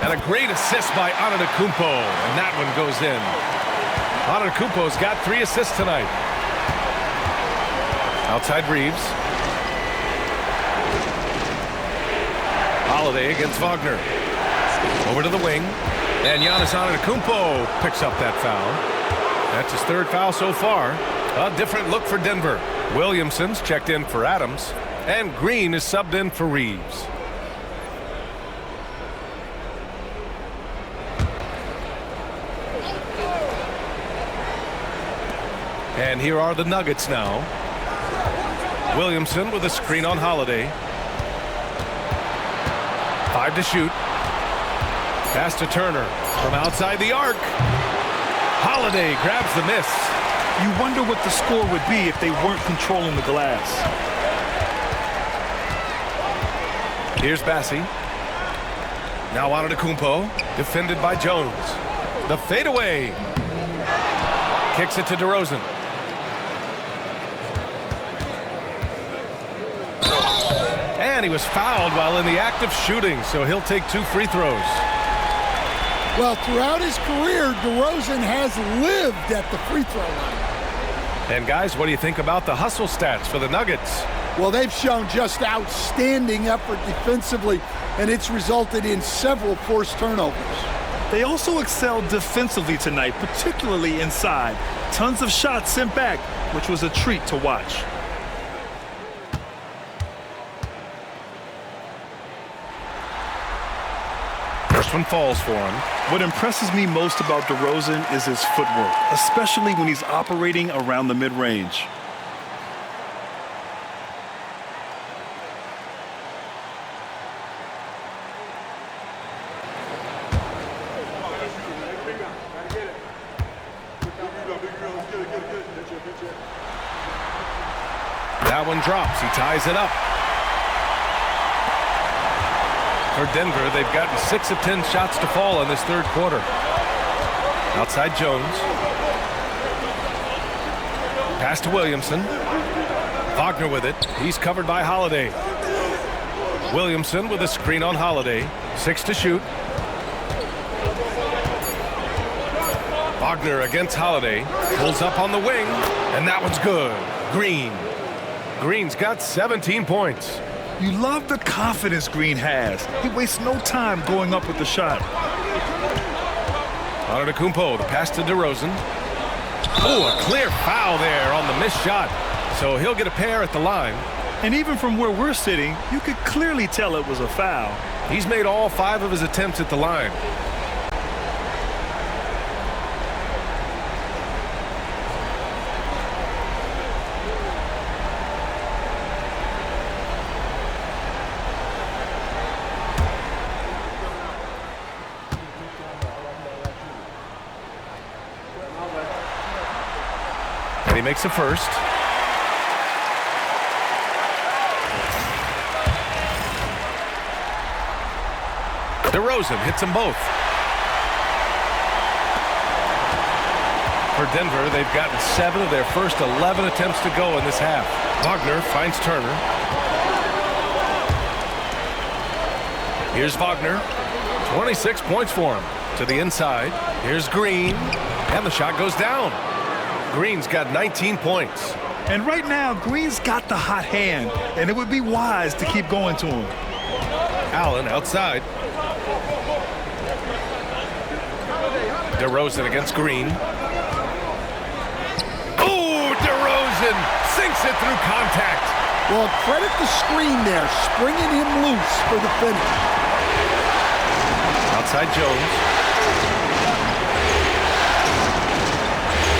And a great assist by Antetokounmpo. And that one goes in. Antetokounmpo's got 3 assists tonight. Outside Reeves. Holiday against Wagner. Over to the wing. And Giannis Antetokounmpo picks up that foul. That's his 3rd foul so far. A different look for Denver. Williamson's checked in for Adams. And Green is subbed in for Reeves. And here are the Nuggets now. Williamson with a screen on Holiday. 5 to shoot. Pass to Turner from outside the arc. Holiday grabs the miss. You wonder what the score would be if they weren't controlling the glass. Here's Bassi. Now Antetokounmpo, defended by Jones. The fadeaway. Kicks it to DeRozan. And he was fouled while in the act of shooting, so he'll take 2 free throws. Well, throughout his career, DeRozan has lived at the free throw line. And guys, what do you think about the hustle stats for the Nuggets? Well, they've shown just outstanding effort defensively, and it's resulted in several forced turnovers. They also excelled defensively tonight, particularly inside. Tons of shots sent back, which was a treat to watch. First one falls for him. What impresses me most about DeRozan is his footwork, especially when he's operating around the mid-range. That one drops. He ties it up. For Denver, they've gotten 6 of 10 shots to fall in this third quarter. Outside Jones. Pass to Williamson. Wagner with it. He's covered by Holiday. Williamson with a screen on Holiday. 6 to shoot. Wagner against Holiday. Pulls up on the wing, and that one's good. Green. Green's got 17 points. You love the confidence Green has. He wastes no time going up with the shot. Antetokounmpo, the pass to DeRozan. Oh, a clear foul there on the missed shot. So he'll get a pair at the line. And even from where we're sitting, you could clearly tell it was a foul. He's made all 5 of his attempts at the line. He makes a first. DeRozan hits them both. For Denver, they've gotten 7 of their first 11 attempts to go in this half. Wagner finds Turner. Here's Wagner. 26 points for him. To the inside. Here's Green. And the shot goes down. Green's got 19 points. And right now, Green's got the hot hand, and it would be wise to keep going to him. Allen outside. DeRozan against Green. Oh, DeRozan sinks it through contact. Well, credit the screen there, springing him loose for the finish. Outside Jones.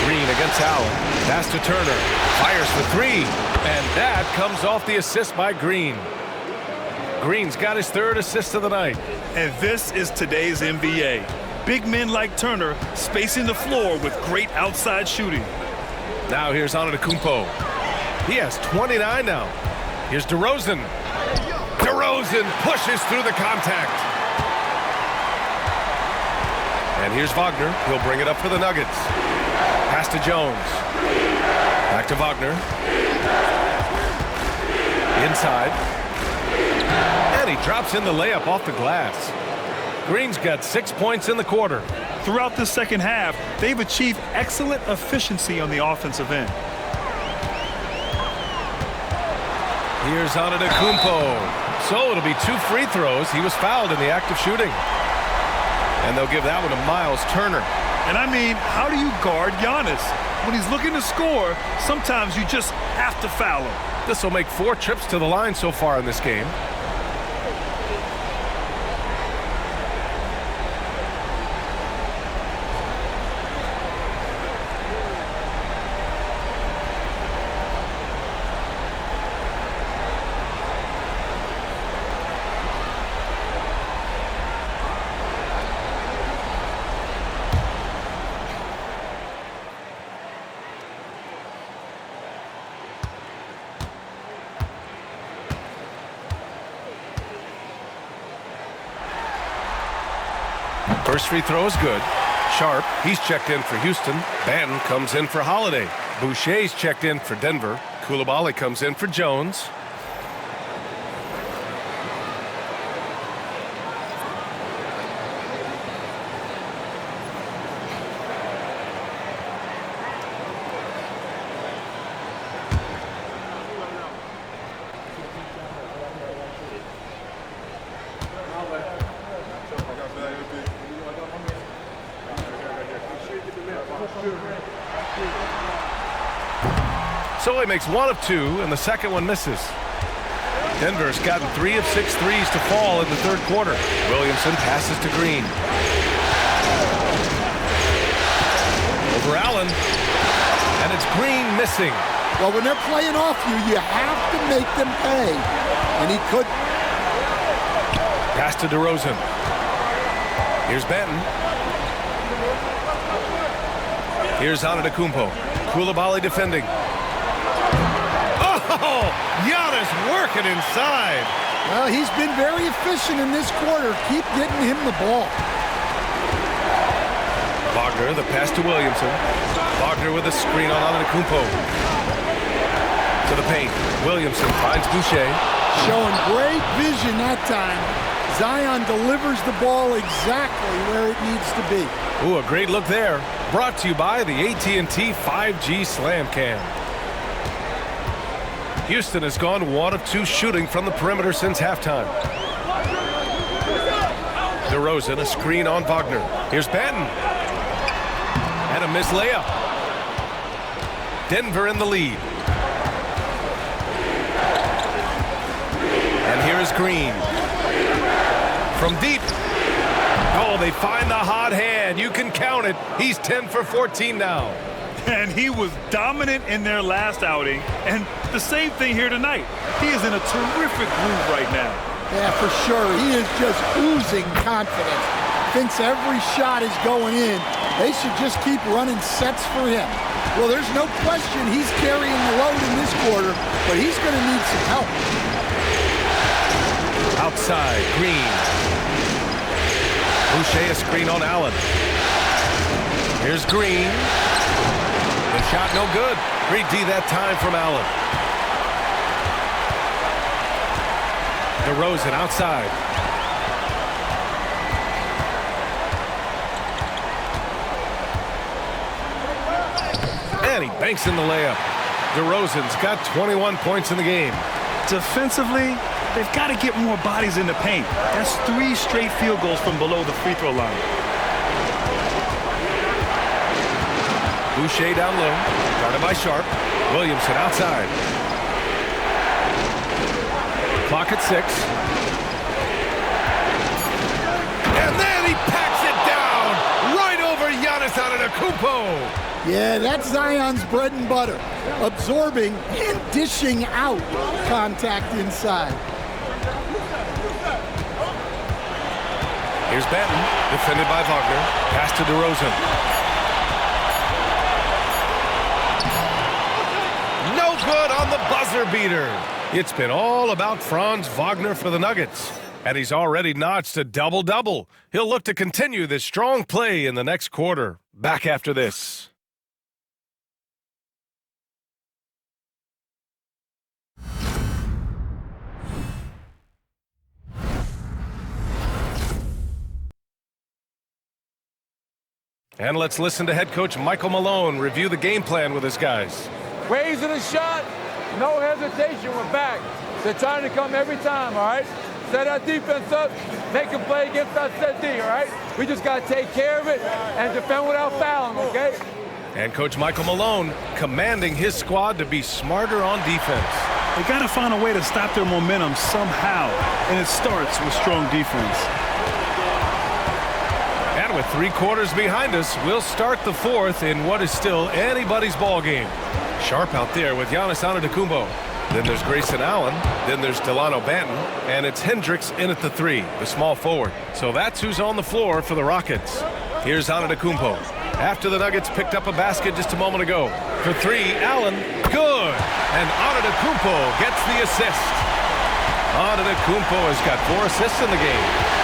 Green against Allen. Pass to Turner. Fires for 3. And that comes off the assist by Green. Green's got his 3rd assist of the night. And this is today's NBA. Big men like Turner spacing the floor with great outside shooting. Now here's Antetokounmpo. He has 29 now. Here's DeRozan. DeRozan pushes through the contact. And here's Wagner. He'll bring it up for the Nuggets. Pass to Jones. Back to Wagner. Inside. And he drops in the layup off the glass. Green's got 6 points in the quarter. Throughout the second half, they've achieved excellent efficiency on the offensive end. Here's Antetokounmpo. So it'll be 2 free throws. He was fouled in the act of shooting. And they'll give that one to Miles Turner. And I mean, how do you guard Giannis? When he's looking to score, sometimes you just have to foul him. This will make 4 trips to the line so far in this game. First free throw is good. Sharp, he's checked in for Houston. Banton comes in for Holiday. Boucher's checked in for Denver. Coulibaly comes in for Jones. So he makes 1 of 2, and the second one misses. Denver's gotten 3 of 6 threes to fall in the third quarter. Williamson passes to Green. Over Allen. And it's Green missing. Well, when they're playing off you, you have to make them pay. And he could. Pass to DeRozan. Here's Benton. Here's Antetokounmpo. Koulibaly defending. Oh, Giannis working inside. Well, he's been very efficient in this quarter. Keep getting him the ball. Wagner, the pass to Williamson. Wagner with a screen on Antetokounmpo. To the paint. Williamson finds Boucher. Showing great vision that time. Zion delivers the ball exactly where it needs to be. Ooh, a great look there. Brought to you by the AT&T 5G Slam Cam. Houston has gone 1 of 2 shooting from the perimeter since halftime. DeRozan, a screen on Wagner. Here's Benton. And a missed layup. Denver in the lead. And here is Green. From deep. Oh, they find the hot hand. You can count it. He's 10 for 14 now. And he was dominant in their last outing. And the same thing here tonight. He is in a terrific groove right now. Yeah, for sure. He is just oozing confidence. Thinks every shot is going in. They should just keep running sets for him. Well, there's no question he's carrying the load in this quarter, but he's going to need some help. Outside, Green. Boucher a screen on Allen. Here's Green. The shot no good. Great D that time from Allen. DeRozan outside. And he banks in the layup. DeRozan's got 21 points in the game. Defensively, they've got to get more bodies in the paint. That's 3 straight field goals from below the free throw line. Boucher down low, guarded by Sharp. Williamson outside. Clock at 6. And then he packs it down right over Giannis Antetokounmpo. Yeah, that's Zion's bread and butter. Absorbing and dishing out contact inside. Here's Benton, defended by Wagner. Pass to DeRozan. No good on the buzzer beater. It's been all about Franz Wagner for the Nuggets. And he's already notched a double-double. He'll look to continue this strong play in the next quarter. Back after this. And let's listen to head coach Michael Malone review the game plan with his guys. Raising a shot, no hesitation, we're back. They're trying to come every time, all right? Set our defense up, make a play against our set D, all right? We just got to take care of it and defend without fouling, okay? And Coach Michael Malone commanding his squad to be smarter on defense. They got to find a way to stop their momentum somehow, and it starts with strong defense. And with 3 quarters behind us, we'll start the 4th in what is still anybody's ball game. Sharp out there with Giannis Antetokounmpo. Then there's Grayson Allen. Then there's Delano Banton. And it's Hendricks in at the 3, the small forward. So that's who's on the floor for the Rockets. Here's Antetokounmpo. After the Nuggets picked up a basket just a moment ago. For 3, Allen, good. And Antetokounmpo gets the assist. Antetokounmpo has got 4 assists in the game.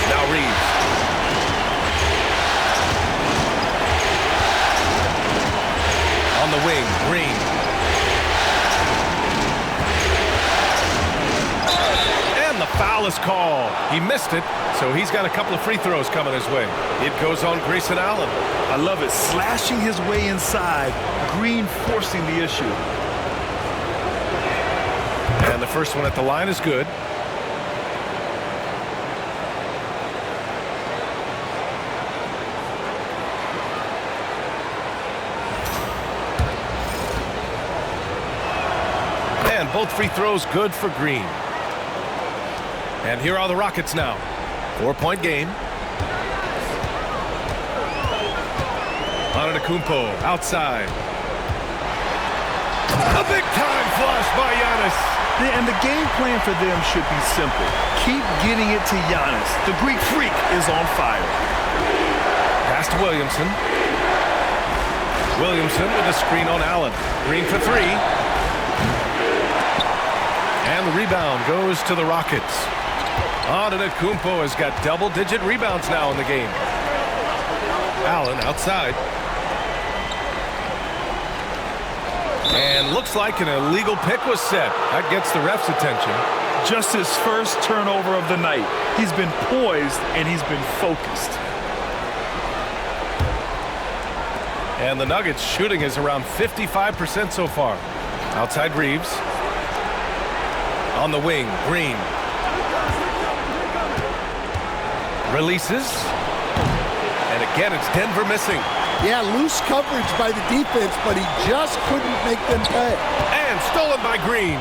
Now Reeves. On the wing, Green. And the foul is called. He missed it, so he's got a couple of free throws coming his way. It goes on Grayson Allen. I love it. Slashing his way inside. Green forcing the issue. And the first one at the line is good. both free throws good for Green. And here are the Rockets now. 4-point game. Antetokounmpo outside. A big-time flush by Giannis. And the game plan for them should be simple. Keep getting it to Giannis. The Greek freak is on fire. Pass to Williamson. Williamson with a screen on Allen. Green for three. And the rebound goes to the Rockets. Antetokounmpo has got double-digit rebounds now in the game. Allen outside. And looks like an illegal pick was set. That gets the ref's attention. Just his first turnover of the night. He's been poised and he's been focused. And the Nuggets shooting is around 55% so far. Outside Reeves. On the wing, Green. Releases. And again, it's Denver missing. Yeah, loose coverage by the defense, but he just couldn't make them pay. And stolen by Green.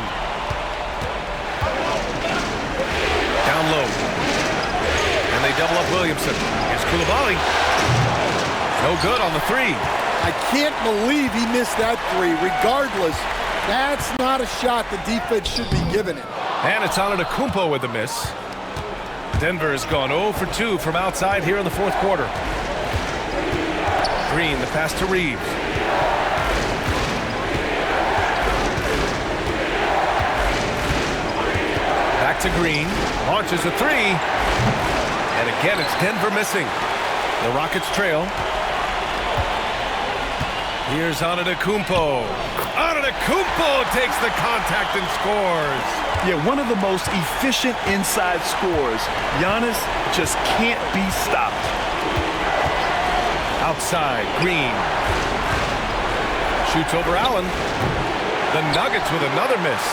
Down low. And they double up Williamson. Here's Coulibaly. No good on the three. I can't believe he missed that three. Regardless, that's not a shot the defense should be giving him. And it's Antetokounmpo with the miss. Denver has gone 0 for 2 from outside here in the fourth quarter. Green, the pass to Reeves. Back to Green. Launches a three. And again, it's Denver missing. The Rockets trail. Here's Antetokounmpo. Antetokounmpo takes the contact and scores. Yeah, one of the most efficient inside scorers. Giannis just can't be stopped. Outside, Green. Shoots over Allen. The Nuggets with another miss.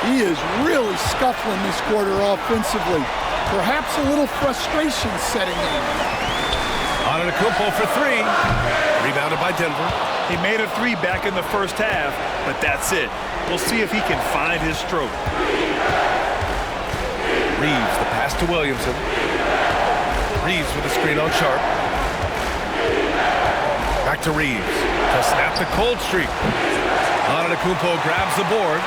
He is really scuffling this quarter offensively. Perhaps a little frustration setting in. Antetokounmpo for three. Rebounded by Denver. He made a three back in the first half, but that's it. We'll see if he can find his stroke. Reeves, the pass to Williamson. Reeves with the screen on Sharp. Back to Reeves to snap the cold streak. Antetokounmpo grabs the board.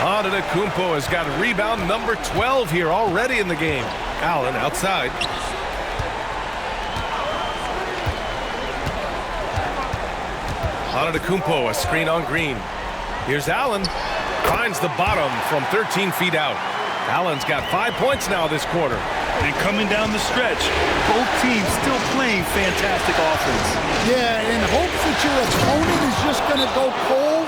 Antetokounmpo has got rebound number 12 here already in the game. Allen outside. Antetokounmpo, a screen on Green. Here's Allen. Finds the bottom from 13 feet out. Allen's got 5 points now this quarter. And coming down the stretch, both teams still playing fantastic offense. Yeah, in hopes that your opponent is just going to go cold.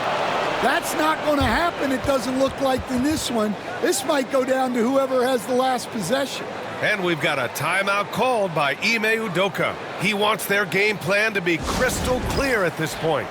That's not going to happen, it doesn't look like in this one. This might go down to whoever has the last possession. And we've got a timeout called by Ime Udoka. He wants their game plan to be crystal clear at this point.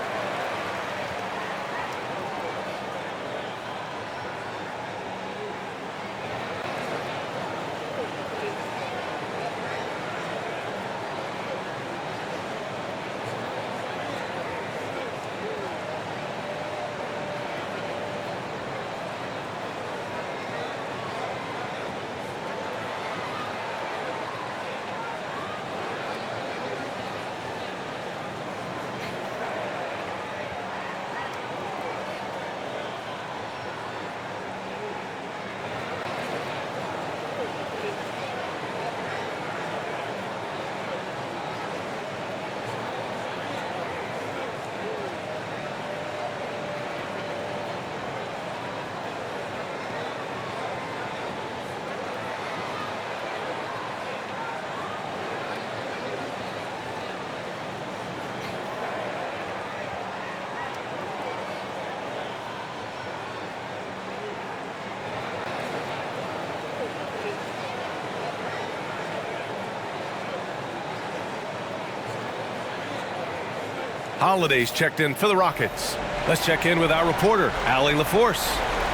Holiday's checked in for the Rockets. Let's check in with our reporter, Allie LaForce.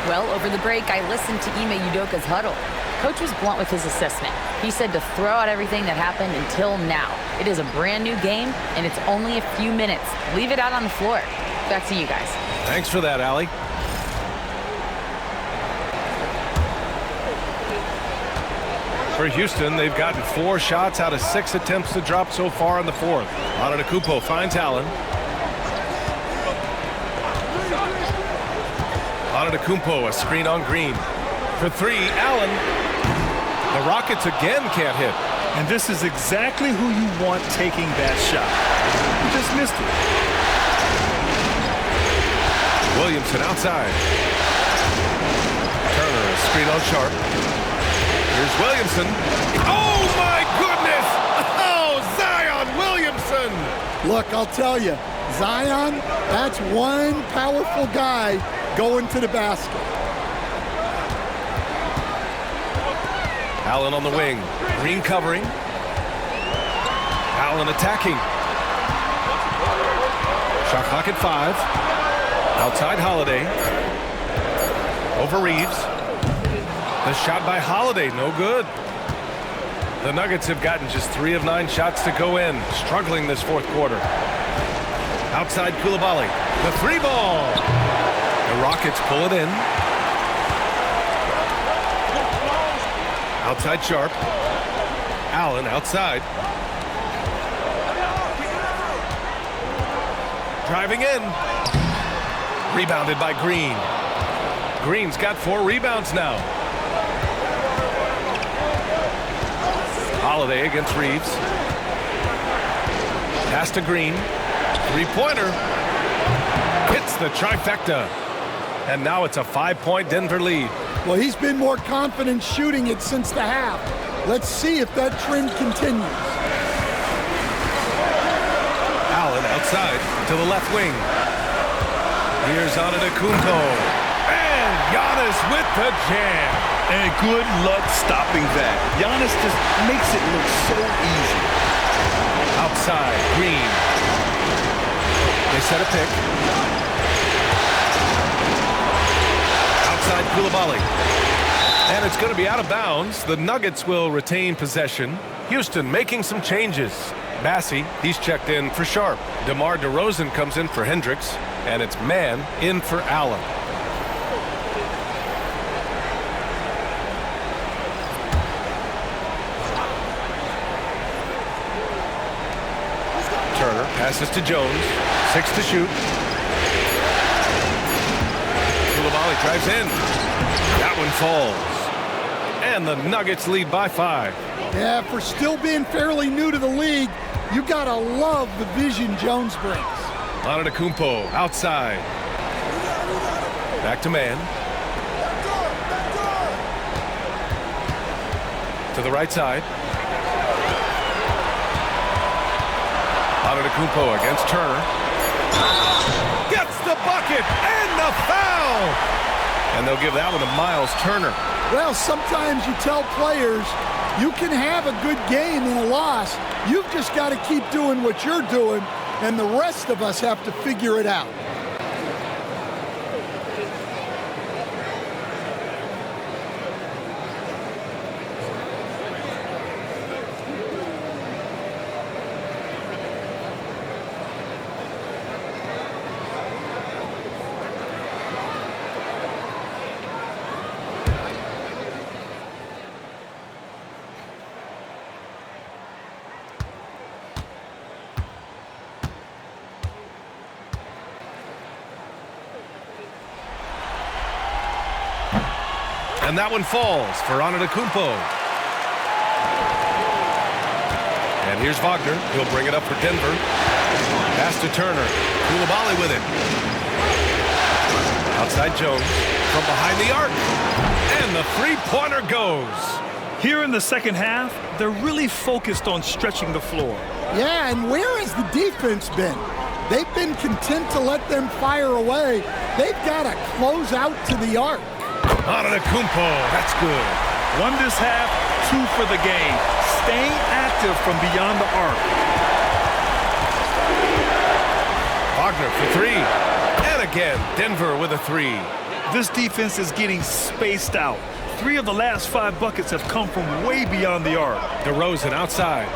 Well, over the break, I listened to Ime Udoka's huddle. Coach was blunt with his assessment. He said to throw out everything that happened until now. It is a brand new game, and it's only a few minutes. Leave it out on the floor. Back to you guys. Thanks for that, Allie. For Houston, they've gotten 4 shots out of 6 attempts to drop so far in the fourth. Antetokounmpo finds Allen. Antetokounmpo, a screen on Green. For 3, Allen. The Rockets again can't hit. And this is exactly who you want taking that shot. You just missed it. Williamson outside. Turner, a screen on Sharp. Here's Williamson. Oh, my goodness! Oh, Zion Williamson! Look, I'll tell you, Zion, that's one powerful guy going to the basket. Allen on the wing. Green covering. Allen attacking. Shot clock at 5. Outside Holiday. Over Reeves. The shot by Holiday, no good. The Nuggets have gotten just 3 of 9 shots to go in, struggling this fourth quarter. Outside Coulibaly. The 3 ball. The Rockets pull it in. Outside Sharp. Allen outside. Driving in. Rebounded by Green. Green's got 4 rebounds now. Holiday against Reeves. Pass to Green. 3-pointer. Hits the trifecta. And now it's a 5-point Denver lead. Well, he's been more confident shooting it since the half. Let's see if that trend continues. Allen outside to the left wing. Here's Antetokounmpo. And Giannis with the jam. And good luck stopping that. Giannis just makes it look so easy. Outside, Green. They set a pick. Outside Coulibaly. And it's going to be out of bounds. The Nuggets will retain possession. Houston making some changes. Bassey, he's checked in for Sharp. DeMar DeRozan comes in for Hendricks. And it's man in for Allen. Turner passes to Jones. 6 to shoot. Coulibaly drives in. That one falls. And the Nuggets lead by 5. Yeah, for still being fairly new to the league, you gotta love the vision Jones brings. Antetokounmpo outside. Back to man. To the right side. Antetokounmpo against Turner. Gets the bucket and the foul. And they'll give that one to Miles Turner. Well, sometimes you tell players you can have a good game in a loss. You've just got to keep doing what you're doing, and the rest of us have to figure it out. And that one falls for Antetokounmpo. And here's Wagner. He'll bring it up for Denver. Pass to Turner. Coulibaly with it. Outside Jones. From behind the arc. And the 3-pointer goes. Here in the second half, they're really focused on stretching the floor. Yeah, and where has the defense been? They've been content to let them fire away. They've got to close out to the arc. Antetokounmpo, that's good. 1 this half, 2 for the game. Staying active from beyond the arc. Wagner for 3. And again, Denver with a 3. This defense is getting spaced out. 3 of the last 5 buckets have come from way beyond the arc. DeRozan outside.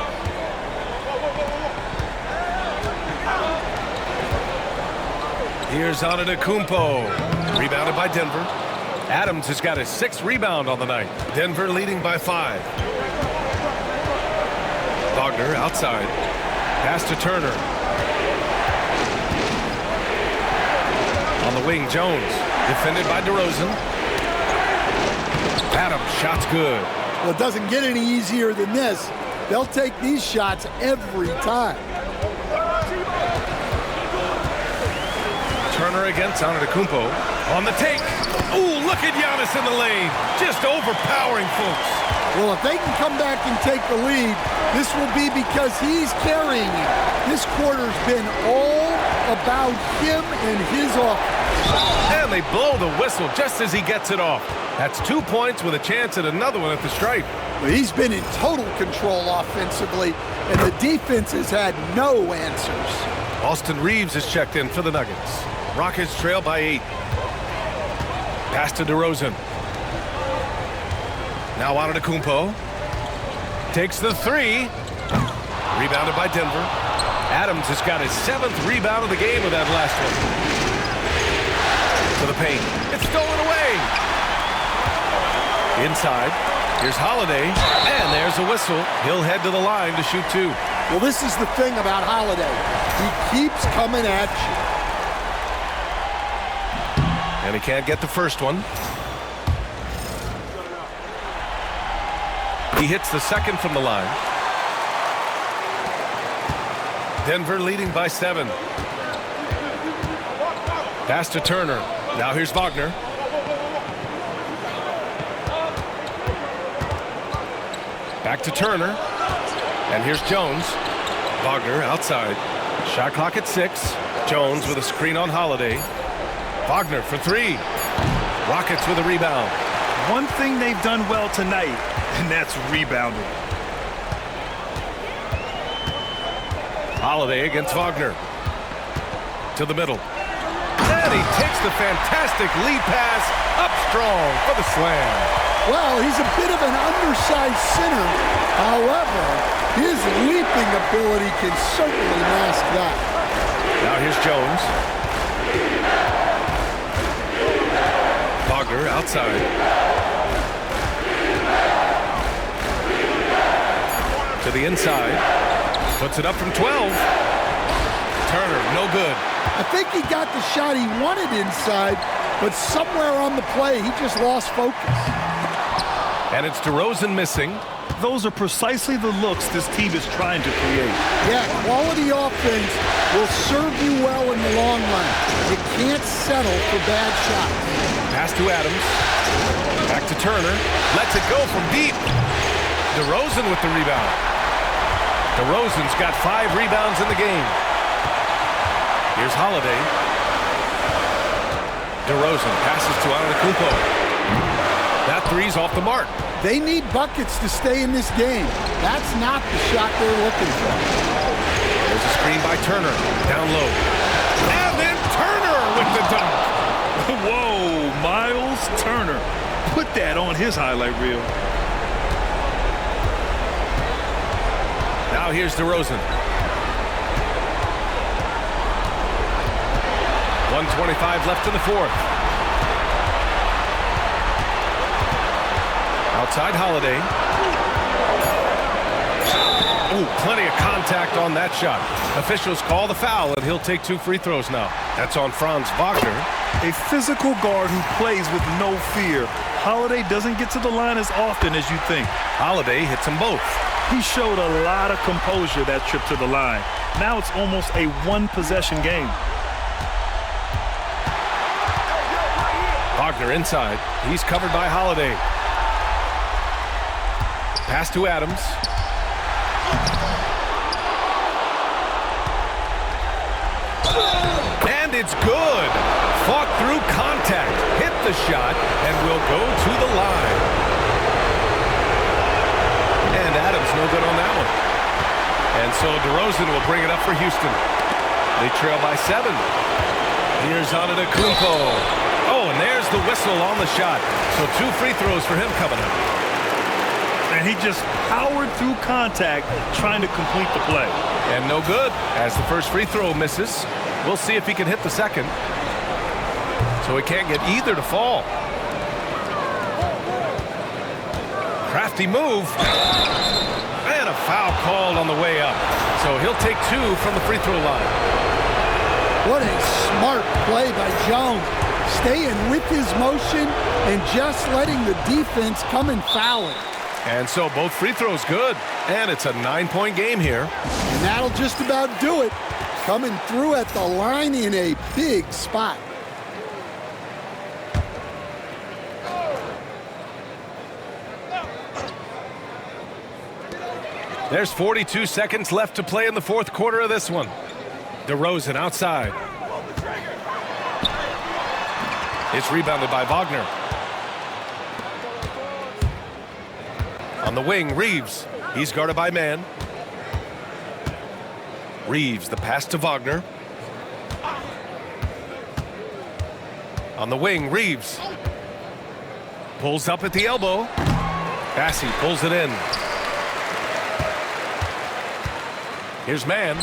Here's Antetokounmpo. Rebounded by Denver. Adams has got his 6th rebound on the night. Denver leading by 5. Wagner outside. Pass to Turner. On the wing, Jones. Defended by DeRozan. Adams, shot's good. Well, it doesn't get any easier than this. They'll take these shots every time. Turner against Antetokounmpo. On the take. Ooh, look at Giannis in the lane. Just overpowering folks. Well, if they can come back and take the lead, this will be because he's carrying it. This quarter's been all about him and his offense. And they blow the whistle just as he gets it off. That's 2 points with a chance at another one at the stripe. Well, he's been in total control offensively, and the defense has had no answers. Austin Reeves is checked in for the Nuggets. Rockets trail by 8. Pass to DeRozan. Now Antetokounmpo. Takes the 3. Rebounded by Denver. Adams has got his 7th rebound of the game with that last one. To the paint. It's stolen away. Inside. Here's Holiday. And there's a whistle. He'll head to the line to shoot 2. Well, this is the thing about Holiday. He keeps coming at you. And he can't get the first one. He hits the second from the line. Denver leading by 7. Pass to Turner. Now here's Wagner. Back to Turner. And here's Jones. Wagner outside. Shot clock at 6. Jones with a screen on Holiday. Wagner for 3. Rockets with a rebound. One thing they've done well tonight, and that's rebounding. Holiday against Wagner. To the middle. And he takes the fantastic lead pass up strong for the slam. Well, he's a bit of an undersized center. However, his leaping ability can certainly mask that. Now here's Jones. Wagner outside. To the inside. Puts it up from 12. Turner, no good. I think he got the shot he wanted inside, but somewhere on the play, he just lost focus. And it's DeRozan missing. Those are precisely the looks this team is trying to create. Yeah, quality offense will serve you well in the long run. You can't settle for bad shots. Pass to Adams. Back to Turner. Lets it go from deep. DeRozan with the rebound. DeRozan's got 5 rebounds in the game. Here's Holiday. DeRozan passes to Antetokounmpo. That 3's off the mark. They need buckets to stay in this game. That's not the shot they're looking for. There's a screen by Turner. Down low. And then Turner with the dunk. Whoa, Miles Turner. Put that on his highlight reel. Now here's DeRozan. 1:25 left in the 4th. Outside Holiday. Ooh, plenty of contact on that shot. Officials call the foul, and he'll take 2 free throws now. That's on Franz Wagner. A physical guard who plays with no fear. Holiday doesn't get to the line as often as you think. Holiday hits them both. He showed a lot of composure that trip to the line. Now it's almost a one-possession game. Wagner inside. He's covered by Holiday. Pass to Adams. And it's good. Fought through contact. Hit the shot and will go to the line. And Adams no good on that one. And so DeRozan will bring it up for Houston. They trail by 7. Here's Antetokounmpo. Oh, and there's the whistle on the shot. So 2 free throws for him coming up. And he just powered through contact trying to complete the play. And no good as the first free throw misses. We'll see if he can hit the second. So he can't get either to fall. Crafty move. And a foul called on the way up. So he'll take 2 from the free throw line. What a smart play by Jones. Staying with his motion and just letting the defense come and foul him. And so both free throws good. And it's a 9-point game here. And that'll just about do it. Coming through at the line in a big spot. There's 42 seconds left to play in the fourth quarter of this one. DeRozan outside. It's rebounded by Wagner. On the wing, Reeves. He's guarded by Mann. Reeves, the pass to Wagner. On the wing, Reeves. Pulls up at the elbow. Bassey pulls it in. Here's Mann.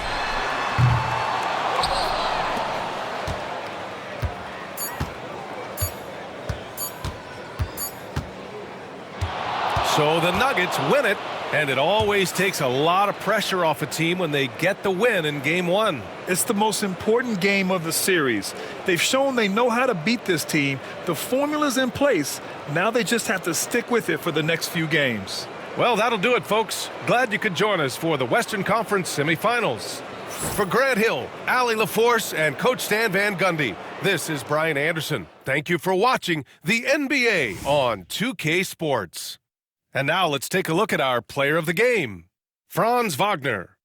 So the Nuggets win it, and it always takes a lot of pressure off a team when they get the win in Game 1. It's the most important game of the series. They've shown they know how to beat this team. The formula's in place. Now they just have to stick with it for the next few games. Well, that'll do it, folks. Glad you could join us for the Western Conference semifinals. For Grant Hill, Allie LaForce, and Coach Stan Van Gundy, this is Brian Anderson. Thank you for watching the NBA on 2K Sports. And now let's take a look at our player of the game, Franz Wagner.